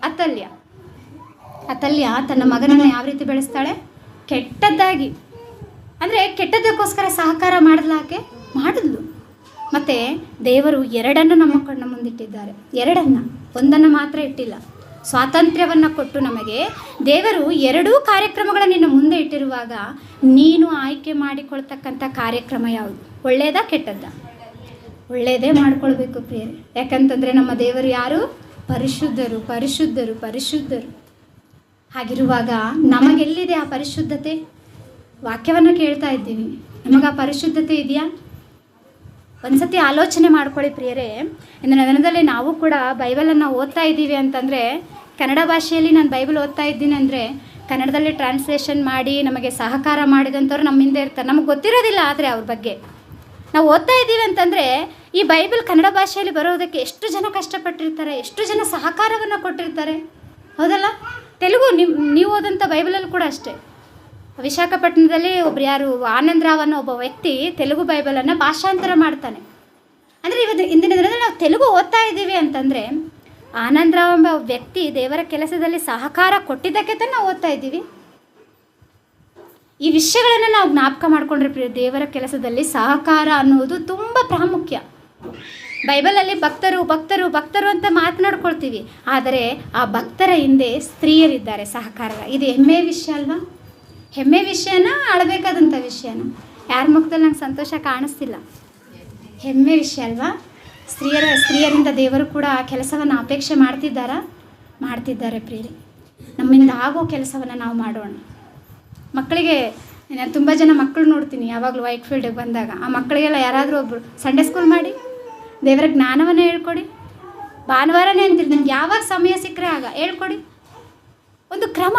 ಅತಲ್ಯ ತನ್ನ ಮಗನನ್ನು ಯಾವ ರೀತಿ ಬೆಳೆಸ್ತಾಳೆ? ಕೆಟ್ಟದ್ದಾಗಿ. ಅಂದರೆ ಕೆಟ್ಟದ್ದಕ್ಕೋಸ್ಕರ ಸಹಕಾರ ಮಾಡಿದ್ಲು. ಮತ್ತು ದೇವರು 2 ನಮ್ಮ ಕಣ್ಣ ಮುಂದಿಟ್ಟಿದ್ದಾರೆ. 2, 1 ಮಾತ್ರ ಇಟ್ಟಿಲ್ಲ. ಸ್ವಾತಂತ್ರ್ಯವನ್ನು ಕೊಟ್ಟು ನಮಗೆ ದೇವರು 2 ಕಾರ್ಯಕ್ರಮಗಳನ್ನು ನಿನ್ನ ಮುಂದೆ ಇಟ್ಟಿರುವಾಗ ನೀನು ಆಯ್ಕೆ ಮಾಡಿಕೊಳ್ತಕ್ಕಂಥ ಕಾರ್ಯಕ್ರಮ ಯಾವುದು? ಒಳ್ಳೆಯದಾ ಕೆಟ್ಟದ್ದ? ಒಳ್ಳೆಯದೇ ಮಾಡ್ಕೊಳ್ಬೇಕು ಪ್ರಿಯರೇ. ಯಾಕಂತಂದರೆ ನಮ್ಮ ದೇವರು ಯಾರು? ಪರಿಶುದ್ಧರು. ಹಾಗಿರುವಾಗ ನಮಗೆಲ್ಲಿದೆ ಆ ಪರಿಶುದ್ಧತೆ? ವಾಕ್ಯವನ್ನು ಕೇಳ್ತಾ ಇದ್ದೀವಿ, ನಮಗೆ ಆ ಪರಿಶುದ್ಧತೆ ಇದೆಯಾ? ಒಂದ್ಸತಿ ಆಲೋಚನೆ ಮಾಡ್ಕೊಳ್ಳಿ ಪ್ರಿಯರೇ. ಇಂದಿನ ದಿನದಲ್ಲಿ ನಾವು ಕೂಡ ಬೈಬಲನ್ನು ಓದ್ತಾ ಇದ್ದೀವಿ ಅಂತಂದರೆ, ಕನ್ನಡ ಭಾಷೆಯಲ್ಲಿ ನಾನು ಬೈಬಲ್ ಓದ್ತಾ ಇದ್ದೀನಿ ಅಂದರೆ ಕನ್ನಡದಲ್ಲಿ ಟ್ರಾನ್ಸ್ಲೇಷನ್ ಮಾಡಿ ನಮಗೆ ಸಹಕಾರ ಮಾಡಿದಂಥವ್ರು ನಮ್ಮ ಹಿಂದೆ ಇರ್ತಾರೆ. ನಮಗೆ ಗೊತ್ತಿರೋದಿಲ್ಲ, ಆದರೆ ಅವ್ರ ಬಗ್ಗೆ ನಾವು ಓದ್ತಾ ಇದ್ದೀವಿ ಅಂತಂದರೆ ಈ ಬೈಬಲ್ ಕನ್ನಡ ಭಾಷೆಯಲ್ಲಿ ಬರೋದಕ್ಕೆ ಎಷ್ಟು ಜನ ಕಷ್ಟಪಟ್ಟಿರ್ತಾರೆ, ಎಷ್ಟು ಜನ ಸಹಕಾರವನ್ನು ಕೊಟ್ಟಿರ್ತಾರೆ, ಹೌದಲ್ಲ? ತೆಲುಗು ನೀವು ಓದಂಥ ಬೈಬಲಲ್ಲಿ ಕೂಡ ಅಷ್ಟೇ. ವಿಶಾಖಪಟ್ಟಣದಲ್ಲಿ ಯಾರು ಆನಂದ್ ರಾವ್ ಅನ್ನೋ ಒಬ್ಬ ವ್ಯಕ್ತಿ ತೆಲುಗು ಬೈಬಲನ್ನು ಭಾಷಾಂತರ ಮಾಡ್ತಾನೆ. ಅಂದರೆ ಇಂದಿನ ದಿನದಲ್ಲಿ ನಾವು ತೆಲುಗು ಓದ್ತಾ ಇದ್ದೀವಿ ಅಂತಂದರೆ ಆನಂದ್ ರಾವ್ ಎಂಬ ವ್ಯಕ್ತಿ ದೇವರ ಕೆಲಸದಲ್ಲಿ ಸಹಕಾರ ಕೊಟ್ಟಿದ್ದಕ್ಕೆ ತಾನೇ ನಾವು ಓದ್ತಾ ಇದ್ದೀವಿ. ಈ ವಿಷಯಗಳನ್ನು ನಾವು ಜ್ಞಾಪಕ ಮಾಡಿಕೊಂಡ್ರೆ ಪ್ರಿಯ, ದೇವರ ಕೆಲಸದಲ್ಲಿ ಸಹಕಾರ ಅನ್ನೋದು ತುಂಬ ಪ್ರಾಮುಖ್ಯ. ಬೈಬಲಲ್ಲಿ ಭಕ್ತರು ಅಂತ ಮಾತನಾಡ್ಕೊಳ್ತೀವಿ, ಆದರೆ ಆ ಭಕ್ತರ ಹಿಂದೆ ಸ್ತ್ರೀಯರಿದ್ದಾರೆ, ಸಹಕಾರ. ಇದು ಹೆಮ್ಮೆಯ ವಿಷಯ ಅಲ್ವಾ? ಹೆಮ್ಮೆ ವಿಷಯನ, ಆಳಬೇಕಾದಂಥ ವಿಷಯನ. ಯಾರ ಮುಖದಲ್ಲಿ ನಂಗೆ ಸಂತೋಷ ಕಾಣಿಸ್ತಿಲ್ಲ. ಹೆಮ್ಮೆ ವಿಷಯ ಅಲ್ವಾ? ಸ್ತ್ರೀಯರಿಂದ ದೇವರು ಕೂಡ ಆ ಕೆಲಸವನ್ನು ಅಪೇಕ್ಷೆ ಮಾಡ್ತಿದ್ದಾರೆ ಪ್ರಿಯರೇ. ನಮ್ಮಿಂದ ಆಗೋ ಕೆಲಸವನ್ನು ನಾವು ಮಾಡೋಣ. ಮಕ್ಕಳಿಗೆ ನಾನು ತುಂಬ ಜನ ಮಕ್ಕಳು ನೋಡ್ತೀನಿ, ಯಾವಾಗಲೂ ವೈಟ್ ಫೀಲ್ಡಿಗೆ ಬಂದಾಗ ಆ ಮಕ್ಕಳಿಗೆಲ್ಲ ಯಾರಾದರೂ ಒಬ್ಬರು ಸಂಡೇ ಸ್ಕೂಲ್ ಮಾಡಿ ದೇವರ ಜ್ಞಾನವನ್ನು ಹೇಳ್ಕೊಡಿ. ಭಾನುವಾರನೇ ಅಂತೀರಿ, ನಿಮ್ಗೆ ಯಾವಾಗ ಸಮಯ ಸಿಕ್ಕರೆ ಆಗ ಹೇಳ್ಕೊಡಿ. ಒಂದು ಕ್ರಮ,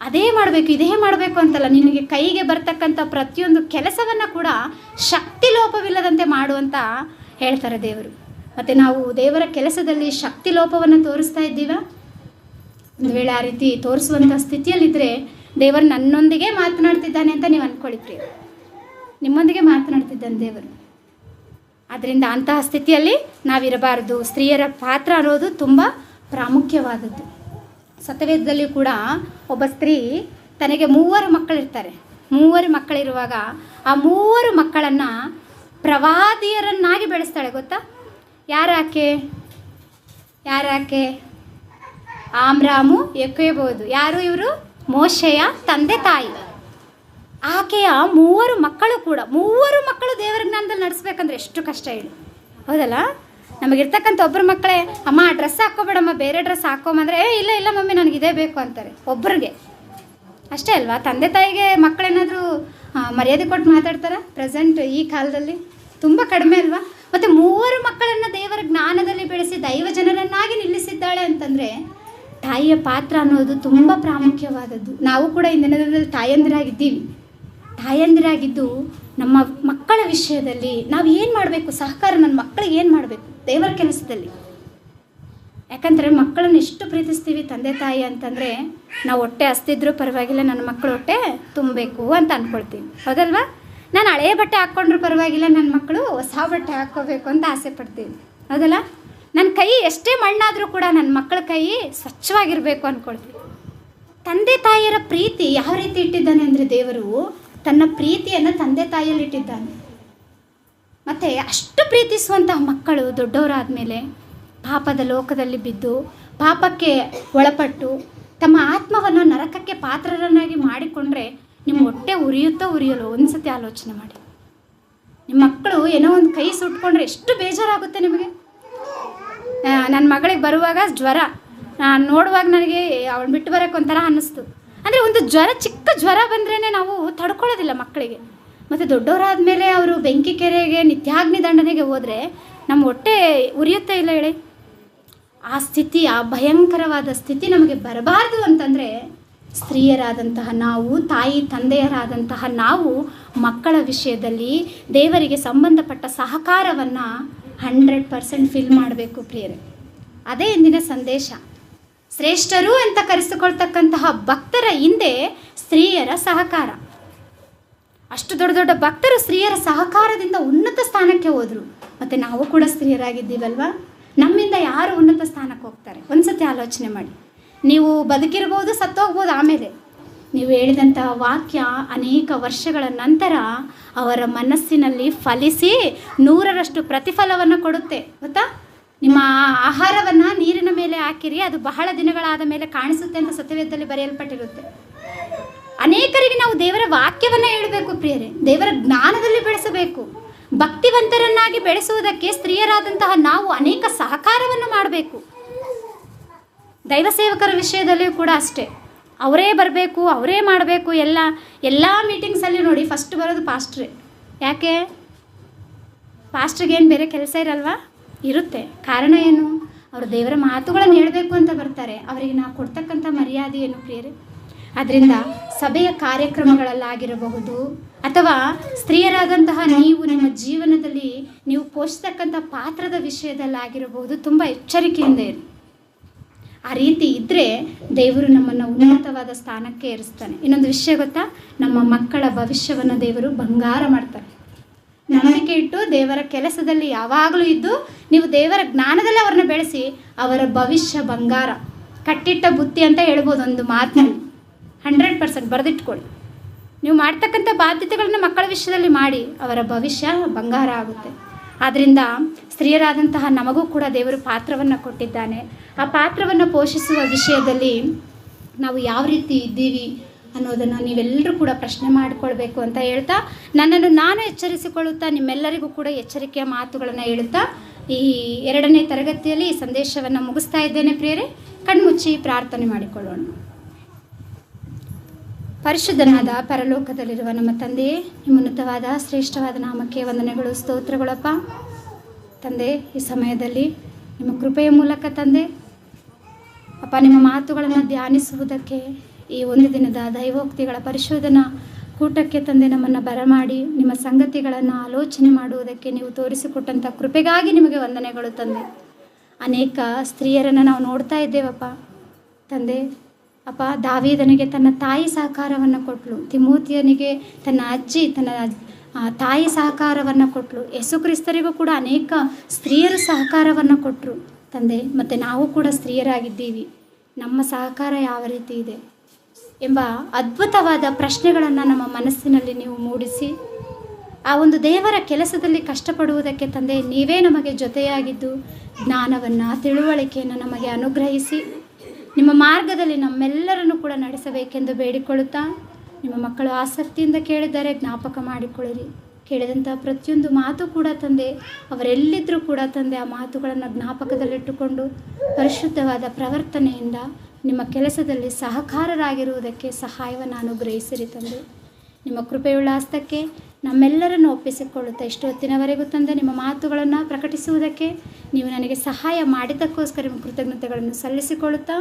ಅದೇ ಮಾಡಬೇಕು ಇದೇ ಮಾಡಬೇಕು ಅಂತಲ್ಲ, ನಿನಗೆ ಕೈಗೆ ಬರ್ತಕ್ಕಂಥ ಪ್ರತಿಯೊಂದು ಕೆಲಸವನ್ನು ಕೂಡ ಶಕ್ತಿ ಲೋಪವಿಲ್ಲದಂತೆ ಮಾಡುವಂತ ಹೇಳ್ತಾರೆ ದೇವರು. ಮತ್ತು ನಾವು ದೇವರ ಕೆಲಸದಲ್ಲಿ ಶಕ್ತಿ ಲೋಪವನ್ನು ತೋರಿಸ್ತಾ ಇದ್ದೀವ? ಒಂದು ವೇಳೆ ಆ ರೀತಿ ತೋರಿಸುವಂಥ ಸ್ಥಿತಿಯಲ್ಲಿದ್ದರೆ ದೇವರು ನನ್ನೊಂದಿಗೆ ಮಾತನಾಡ್ತಿದ್ದಾನೆ ಅಂತ ನೀವು ಅಂದ್ಕೊಳ್ಳಿ ಪ್ರಿಯ, ನಿಮ್ಮೊಂದಿಗೆ ಮಾತನಾಡ್ತಿದ್ದಾನೆ ದೇವರು. ಆದ್ದರಿಂದ ಅಂತಹ ಸ್ಥಿತಿಯಲ್ಲಿ ನಾವಿರಬಾರದು. ಸ್ತ್ರೀಯರ ಪಾತ್ರ ಅನ್ನೋದು ತುಂಬ ಪ್ರಾಮುಖ್ಯವಾದದ್ದು. ಸತ್ಯವೇದದಲ್ಲಿ ಕೂಡ ಒಬ್ಬ ಸ್ತ್ರೀ ತನಗೆ 3 ಮಕ್ಕಳಿರ್ತಾರೆ. 3 ಮಕ್ಕಳಿರುವಾಗ ಆ 3 ಮಕ್ಕಳನ್ನು ಪ್ರವಾದಿಯರನ್ನಾಗಿ ಬೆಳೆಸ್ತಾಳೆ ಗೊತ್ತಾ? ಯಾರಾಕೆ? ಆಮ್ರಾಮು, ಯೋಕೆಬೆದು. ಯಾರು ಇವರು? ಮೋಶೆಯ ತಂದೆ ತಾಯಿ. ಆಕೆಯ 3 ಮಕ್ಕಳು ಕೂಡ, 3 ಮಕ್ಕಳು ದೇವರ ಜ್ಞಾನದಲ್ಲಿ ನಡೆಸ್ಬೇಕಂದ್ರೆ ಎಷ್ಟು ಕಷ್ಟ ಹೇಳಿ, ಹೌದಲ್ಲ? ನಮಗಿರ್ತಕ್ಕಂಥ ಒಬ್ಬರು ಮಕ್ಕಳೇ, ಅಮ್ಮ ಡ್ರೆಸ್ ಹಾಕ್ಕೋಬೇಡಮ್ಮ, ಬೇರೆ ಡ್ರೆಸ್ ಹಾಕ್ಕೊಂಬಂದ್ರೆ ಇಲ್ಲ ಮಮ್ಮಿ ನನಗೆ ಇದೇ ಬೇಕು ಅಂತಾರೆ ಒಬ್ಬರಿಗೆ. ಅಷ್ಟೇ ಅಲ್ವಾ? ತಂದೆ ತಾಯಿಗೆ ಮಕ್ಕಳೇನಾದರೂ ಮರ್ಯಾದೆ ಕೊಟ್ಟು ಮಾತಾಡ್ತಾರೆ ಪ್ರೆಸೆಂಟ್ ಈ ಕಾಲದಲ್ಲಿ? ತುಂಬ ಕಡಿಮೆ ಅಲ್ವಾ? ಮತ್ತು 3 ಮಕ್ಕಳನ್ನು ದೇವರ ಜ್ಞಾನದಲ್ಲಿ ಬೆಳೆಸಿ ದೈವ ಜನರನ್ನಾಗಿ ನಿಲ್ಲಿಸಿದ್ದಾಳೆ ಅಂತಂದರೆ ತಾಯಿಯ ಪಾತ್ರ ಅನ್ನೋದು ತುಂಬ ಪ್ರಾಮುಖ್ಯವಾದದ್ದು. ನಾವು ಕೂಡ ಇಂದಿನ ದಿನದಲ್ಲಿ ತಾಯಂದಿರಾಗಿದ್ದು ನಮ್ಮ ಮಕ್ಕಳ ವಿಷಯದಲ್ಲಿ ನಾವು ಏನು ಮಾಡಬೇಕು? ಸಹಕಾರ ನನ್ನ ಮಕ್ಕಳಿಗೆ ಏನು ಮಾಡಬೇಕು ದೇವರ ಕೆಲಸದಲ್ಲಿ? ಯಾಕಂದರೆ ಮಕ್ಕಳನ್ನ ಎಷ್ಟು ಪ್ರೀತಿಸ್ತೀವಿ ತಂದೆ ತಾಯಿ ಅಂತಂದರೆ, ನಾವು ಹೊಟ್ಟೆ ಹಸ್ತಿದ್ರೂ ಪರವಾಗಿಲ್ಲ, ನನ್ನ ಮಕ್ಕಳು ಹೊಟ್ಟೆ ತುಂಬಬೇಕು ಅಂತ ಅಂದ್ಕೊಳ್ತೀವಿ, ಹೌದಲ್ವಾ? ನಾನು ಹಳೆಯ ಬಟ್ಟೆ ಹಾಕ್ಕೊಂಡ್ರೂ ಪರವಾಗಿಲ್ಲ, ನನ್ನ ಮಕ್ಕಳು ಹೊಸ ಬಟ್ಟೆ ಹಾಕ್ಕೋಬೇಕು ಅಂತ ಆಸೆ ಪಡ್ತೀವಿ, ಹೌದಲ್ಲ? ನನ್ನ ಕೈ ಎಷ್ಟೇ ಮಣ್ಣಾದರೂ ಕೂಡ ನನ್ನ ಮಕ್ಕಳ ಕೈ ಸ್ವಚ್ಛವಾಗಿರಬೇಕು ಅಂದ್ಕೊಳ್ತೀವಿ. ತಂದೆ ತಾಯಿಯರ ಪ್ರೀತಿ ಯಾವ ರೀತಿ ಇಟ್ಟಿದ್ದಾನೆ ಅಂದರೆ, ದೇವರು ತನ್ನ ಪ್ರೀತಿಯನ್ನು ತಂದೆ ತಾಯಿಯಲ್ಲಿ ಇಟ್ಟಿದ್ದಾನೆ. ಮತ್ತು ಅಷ್ಟು ಪ್ರೀತಿಸುವಂತಹ ಮಕ್ಕಳು ದೊಡ್ಡವರಾದ ಮೇಲೆ ಪಾಪದ ಲೋಕದಲ್ಲಿ ಬಿದ್ದು ಪಾಪಕ್ಕೆ ಒಳಪಟ್ಟು ತಮ್ಮ ಆತ್ಮವನ್ನು ನರಕಕ್ಕೆ ಪಾತ್ರರನ್ನಾಗಿ ಮಾಡಿಕೊಂಡ್ರೆ ನಿಮ್ಮ ಹೊಟ್ಟೆ ಉರಿಯಲು ಒಂದು ಸತಿ ಆಲೋಚನೆ ಮಾಡಿ. ನಿಮ್ಮ ಮಕ್ಕಳು ಏನೋ ಒಂದು ಕೈ ಸುಟ್ಕೊಂಡ್ರೆ ಎಷ್ಟು ಬೇಜಾರಾಗುತ್ತೆ ನಿಮಗೆ. ನನ್ನ ಮಗಳಿಗೆ ಬರುವಾಗ ಜ್ವರ ನೋಡುವಾಗ ನನಗೆ ಅವಳು ಬಿಟ್ಟು ಬರೋಕ್ಕೆ ಒಂಥರ ಅನ್ನಿಸ್ತು. ಅಂದರೆ ಒಂದು ಚಿಕ್ಕ ಜ್ವರ ಬಂದ್ರೇ ನಾವು ತಡ್ಕೊಳ್ಳೋದಿಲ್ಲ ಮಕ್ಕಳಿಗೆ. ಮತ್ತು ದೊಡ್ಡವರಾದ ಮೇಲೆ ಅವರು ಬೆಂಕಿ ಕೆರೆಗೆ ನಿತ್ಯಾಗ್ನಿ ದಂಡನೆಗೆ ಹೋದರೆ ನಮ್ಮ ಹೊಟ್ಟೆ ಉರಿಯುತ್ತೆ ಇಲ್ಲ ಹೇಳಿ? ಆ ಸ್ಥಿತಿ, ಆ ಭಯಂಕರವಾದ ಸ್ಥಿತಿ ನಮಗೆ ಬರಬಾರ್ದು ಅಂತಂದರೆ ಸ್ತ್ರೀಯರಾದಂತಹ ನಾವು, ತಾಯಿ ತಂದೆಯರಾದಂತಹ ನಾವು ಮಕ್ಕಳ ವಿಷಯದಲ್ಲಿ ದೇವರಿಗೆ ಸಂಬಂಧಪಟ್ಟ ಸಹಕಾರವನ್ನು 100% ಫಿಲ್ ಮಾಡಬೇಕು ಪ್ರಿಯರೇ. ಅದೇ ಇಂದಿನ ಸಂದೇಶ. ಶ್ರೇಷ್ಠರು ಅಂತ ಕರೆಸಿಕೊಳ್ತಕ್ಕಂತಹ ಭಕ್ತರ ಹಿಂದೆ ಸ್ತ್ರೀಯರ ಸಹಕಾರ. ಅಷ್ಟು ದೊಡ್ಡ ಭಕ್ತರು ಸ್ತ್ರೀಯರ ಸಹಕಾರದಿಂದ ಉನ್ನತ ಸ್ಥಾನಕ್ಕೆ ಹೋದರು. ಮತ್ತು ನಾವು ಕೂಡ ಸ್ತ್ರೀಯರಾಗಿದ್ದೀವಲ್ವ? ನಮ್ಮಿಂದ ಯಾರು ಉನ್ನತ ಸ್ಥಾನಕ್ಕೆ ಹೋಗ್ತಾರೆ? ಒಂದು ಸತಿ ಆಲೋಚನೆ ಮಾಡಿ. ನೀವು ಬದುಕಿರ್ಬೋದು, ಸತ್ತೋಗ್ಬೋದು. ಆಮೇಲೆ ನೀವು ಹೇಳಿದಂತಹ ವಾಕ್ಯ ಅನೇಕ ವರ್ಷಗಳ ನಂತರ ಅವರ ಮನಸ್ಸಿನಲ್ಲಿ ಫಲಿಸಿ 100ರಷ್ಟು ಪ್ರತಿಫಲವನ್ನು ಕೊಡುತ್ತೆ ಗೊತ್ತಾ? ನಿಮ್ಮ ಆಹಾರವನ್ನು ನೀರಿನ ಮೇಲೆ ಹಾಕಿರಿ, ಅದು ಬಹಳ ದಿನಗಳಾದ ಮೇಲೆ ಕಾಣಿಸುತ್ತೆ ಅಂತ ಸತ್ಯವೇದದಲ್ಲಿ ಬರೆಯಲ್ಪಟ್ಟಿರುತ್ತೆ. ಅನೇಕರಿಗೆ ನಾವು ದೇವರ ವಾಕ್ಯವನ್ನು ಹೇಳಬೇಕು ಪ್ರಿಯರೇ, ದೇವರ ಜ್ಞಾನದಲ್ಲಿ ಬೆಳೆಸಬೇಕು. ಭಕ್ತಿವಂತರನ್ನಾಗಿ ಬೆಳೆಸುವುದಕ್ಕೆ ಸ್ತ್ರೀಯರಾದಂತಹ ನಾವು ಅನೇಕ ಸಹಕಾರವನ್ನು ಮಾಡಬೇಕು. ದೈವ ಸೇವಕರ ವಿಷಯದಲ್ಲಿಯೂ ಕೂಡ ಅಷ್ಟೇ. ಅವರೇ ಬರಬೇಕು, ಅವರೇ ಮಾಡಬೇಕು. ಎಲ್ಲ ಮೀಟಿಂಗ್ಸಲ್ಲಿ ನೋಡಿ ಫಸ್ಟ್ ಬರೋದು ಪಾಸ್ಟ್ರೇ. ಯಾಕೆ? ಪಾಸ್ಟ್ರಿಗೇನು ಬೇರೆ ಕೆಲಸ ಇರಲ್ವಾ? ಇರುತ್ತೆ. ಕಾರಣ ಏನು? ಅವರು ದೇವರ ಮಾತುಗಳನ್ನು ಹೇಳಬೇಕು ಅಂತ ಬರ್ತಾರೆ. ಅವರಿಗೆ ನಾವು ಕೊಡ್ತಕ್ಕಂಥ ಮರ್ಯಾದೆ ಏನು ಪ್ರಿಯರೇ? ಅದರಿಂದ ಸಭೆಯ ಕಾರ್ಯಕ್ರಮಗಳಲ್ಲಾಗಿರಬಹುದು ಅಥವಾ ಸ್ತ್ರೀಯರಾದಂತಹ ನೀವು ನಿಮ್ಮ ಜೀವನದಲ್ಲಿ ನೀವು ಪೋಷಿಸ್ತಕ್ಕಂಥ ಪಾತ್ರದ ವಿಷಯದಲ್ಲಾಗಿರಬಹುದು, ತುಂಬ ಎಚ್ಚರಿಕೆಯಿಂದ ಇರಿ. ಆ ರೀತಿ ಇದ್ದರೆ ದೇವರು ನಮ್ಮನ್ನು ಉನ್ನತವಾದ ಸ್ಥಾನಕ್ಕೆ ಏರಿಸ್ತಾನೆ. ಇನ್ನೊಂದು ವಿಷಯ ಗೊತ್ತಾ? ನಮ್ಮ ಮಕ್ಕಳ ಭವಿಷ್ಯವನ್ನು ದೇವರು ಬಂಗಾರ ಮಾಡ್ತಾರೆ. ನಂಬಿಕೆ ಇಟ್ಟು ದೇವರ ಕೆಲಸದಲ್ಲಿ ಯಾವಾಗಲೂ ಇದ್ದು ನೀವು ದೇವರ ಜ್ಞಾನದಲ್ಲಿ ಅವ್ರನ್ನ ಬೆಳೆಸಿ, ಅವರ ಭವಿಷ್ಯ ಬಂಗಾರ. ಕಟ್ಟಿಟ್ಟ ಬುತ್ತಿ ಅಂತ ಹೇಳ್ಬೋದು ಒಂದು ಮಾತಿನಲ್ಲಿ. 100% ಬರೆದಿಟ್ಕೊಳ್ಳಿ. ನೀವು ಮಾಡ್ತಕ್ಕಂಥ ಬಾಧ್ಯತೆಗಳನ್ನ ಮಕ್ಕಳ ವಿಷಯದಲ್ಲಿ ಮಾಡಿ, ಅವರ ಭವಿಷ್ಯ ಬಂಗಾರ ಆಗುತ್ತೆ. ಆದ್ದರಿಂದ ಸ್ತ್ರೀಯರಾದಂತಹ ನಮಗೂ ಕೂಡ ದೇವರು ಪಾತ್ರವನ್ನು ಕೊಟ್ಟಿದ್ದಾನೆ. ಆ ಪಾತ್ರವನ್ನು ಪೋಷಿಸುವ ವಿಷಯದಲ್ಲಿ ನಾವು ಯಾವ ರೀತಿ ಇದ್ದೀವಿ ಅನ್ನೋದನ್ನು ನೀವೆಲ್ಲರೂ ಕೂಡ ಪ್ರಶ್ನೆ ಮಾಡಿಕೊಳ್ಬೇಕು ಅಂತ ಹೇಳ್ತಾ, ನನ್ನನ್ನು ನಾನು ಎಚ್ಚರಿಸಿಕೊಳ್ಳುತ್ತಾ ನಿಮ್ಮೆಲ್ಲರಿಗೂ ಕೂಡ ಎಚ್ಚರಿಕೆಯ ಮಾತುಗಳನ್ನು ಹೇಳುತ್ತಾ ಈ 2ನೇ ತರಗತಿಯಲ್ಲಿ ಈ ಸಂದೇಶವನ್ನು ಮುಗಿಸ್ತಾ ಇದ್ದೇನೆ ಪ್ರಿಯರೇ. ಕಣ್ಮುಚ್ಚಿ ಪ್ರಾರ್ಥನೆ ಮಾಡಿಕೊಳ್ಳೋಣ. ಪರಿಶುದ್ಧನಾದ ಪರಲೋಕದಲ್ಲಿರುವ ನಮ್ಮ ತಂದೆಯೇ, ನಿಮ್ಮ ಉನ್ನತವಾದ ಶ್ರೇಷ್ಠವಾದ ನಾಮಕ್ಕೆ ವಂದನೆಗಳು, ಸ್ತೋತ್ರಗಳಪ್ಪ. ತಂದೆ, ಈ ಸಮಯದಲ್ಲಿ ನಿಮ್ಮ ಕೃಪೆಯ ಮೂಲಕ ತಂದೆ ಅಪ್ಪ ನಿಮ್ಮ ಮಾತುಗಳನ್ನು ಧ್ಯಾನಿಸುವುದಕ್ಕೆ ಈ ಒಂದು ದಿನದ ದೈವೋಕ್ತಿಗಳ ಪರಿಶೋಧನಾ ಕೂಟಕ್ಕೆ ತಂದೆ ನಮ್ಮನ್ನು ಬರಮಾಡಿ ನಿಮ್ಮ ಸಂಗತಿಗಳನ್ನು ಆಲೋಚನೆ ಮಾಡುವುದಕ್ಕೆ ನೀವು ತೋರಿಸಿಕೊಟ್ಟಂಥ ಕೃಪೆಗಾಗಿ ನಿಮಗೆ ವಂದನೆಗಳು ತಂದೆ. ಅನೇಕ ಸ್ತ್ರೀಯರನ್ನು ನಾವು ನೋಡ್ತಾ ಇದ್ದೇವಪ್ಪ ತಂದೆ. ಅಪ್ಪ, ದಾವೀದನಿಗೆ ತನ್ನ ತಾಯಿ ಸಹಕಾರವನ್ನು ಕೊಟ್ಟಳು, ತಿಮೋತಿಯನಿಗೆ ತನ್ನ ಅಜ್ಜಿ ತನ್ನ ತಾಯಿ ಸಹಕಾರವನ್ನು ಕೊಟ್ಟಳು, ಯೇಸು ಕ್ರಿಸ್ತರಿಗೂ ಕೂಡ ಅನೇಕ ಸ್ತ್ರೀಯರು ಸಹಕಾರವನ್ನು ಕೊಟ್ಟರು ತಂದೆ. ಮತ್ತು ನಾವು ಕೂಡ ಸ್ತ್ರೀಯರಾಗಿದ್ದೀವಿ, ನಮ್ಮ ಸಹಕಾರ ಯಾವ ರೀತಿ ಇದೆ ಎಂಬ ಅದ್ಭುತವಾದ ಪ್ರಶ್ನೆಗಳನ್ನು ನಮ್ಮ ಮನಸ್ಸಿನಲ್ಲಿ ನೀವು ಮೂಡಿಸಿ ಆ ಒಂದು ದೇವರ ಕೆಲಸದಲ್ಲಿ ಕಷ್ಟಪಡುವುದಕ್ಕೆ ತಂದೆ ನೀವೇ ನಮಗೆ ಜೊತೆಯಾಗಿದ್ದು ಜ್ಞಾನವನ್ನು ತಿಳುವಳಿಕೆಯನ್ನು ನಮಗೆ ಅನುಗ್ರಹಿಸಿ ನಿಮ್ಮ ಮಾರ್ಗದಲ್ಲಿ ನಮ್ಮೆಲ್ಲರನ್ನು ಕೂಡ ನಡೆಸಬೇಕೆಂದು ಬೇಡಿಕೊಳ್ಳುತ್ತಾ, ನಿಮ್ಮ ಮಕ್ಕಳು ಆಸಕ್ತಿಯಿಂದ ಕೇಳಿದರೆ ಜ್ಞಾಪಕ ಮಾಡಿಕೊಳ್ಳಿರಿ. ಕೇಳಿದಂಥ ಪ್ರತಿಯೊಂದು ಮಾತು ಕೂಡ ತಂದೆ, ಅವರೆಲ್ಲಿದ್ದರೂ ಕೂಡ ತಂದೆ ಆ ಮಾತುಗಳನ್ನು ಜ್ಞಾಪಕದಲ್ಲಿಟ್ಟುಕೊಂಡು ಪರಿಶುದ್ಧವಾದ ಪ್ರವರ್ತನೆಯಿಂದ ನಿಮ್ಮ ಕೆಲಸದಲ್ಲಿ ಸಹಕಾರರಾಗಿರುವುದಕ್ಕೆ ಸಹಾಯವನ್ನು ಅನುಗ್ರಹಿಸಿರಿ ತಂದೆ. ನಿಮ್ಮ ಕೃಪೆಯುಳ್ಳ ಹಸ್ತಕ್ಕೆ ನಮ್ಮೆಲ್ಲರನ್ನು ಒಪ್ಪಿಸಿಕೊಳ್ಳುತ್ತಾ ಇಷ್ಟು ಹೊತ್ತಿನವರೆಗೂ ತಂದೆ ನಿಮ್ಮ ಮಾತುಗಳನ್ನು ಪ್ರಕಟಿಸುವುದಕ್ಕೆ ನೀವು ನನಗೆ ಸಹಾಯ ಮಾಡಿದ್ದಕ್ಕೋಸ್ಕರ ನಿಮ್ಮ ಕೃತಜ್ಞತೆಗಳನ್ನು ಸಲ್ಲಿಸಿಕೊಳ್ಳುತ್ತಾ,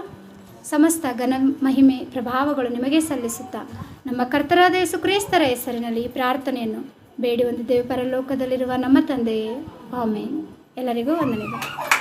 ಸಮಸ್ತ ಘನ ಮಹಿಮೆ ಪ್ರಭಾವಗಳು ನಿಮಗೆ ಸಲ್ಲಿಸುತ್ತಾ ನಮ್ಮ ಕರ್ತರಾದ ಯೇಸು ಕ್ರಿಸ್ತರ ಹೆಸರಿನಲ್ಲಿ ಈ ಪ್ರಾರ್ಥನೆಯನ್ನು ಬೇಡಿ ಹೊಂದಿದ್ದೇವೆ ಪರಲೋಕದಲ್ಲಿರುವ ನಮ್ಮ ತಂದೆಯೇ, ಆಮೆನ್. ಎಲ್ಲರಿಗೂ ವಂದನೆಗಳು.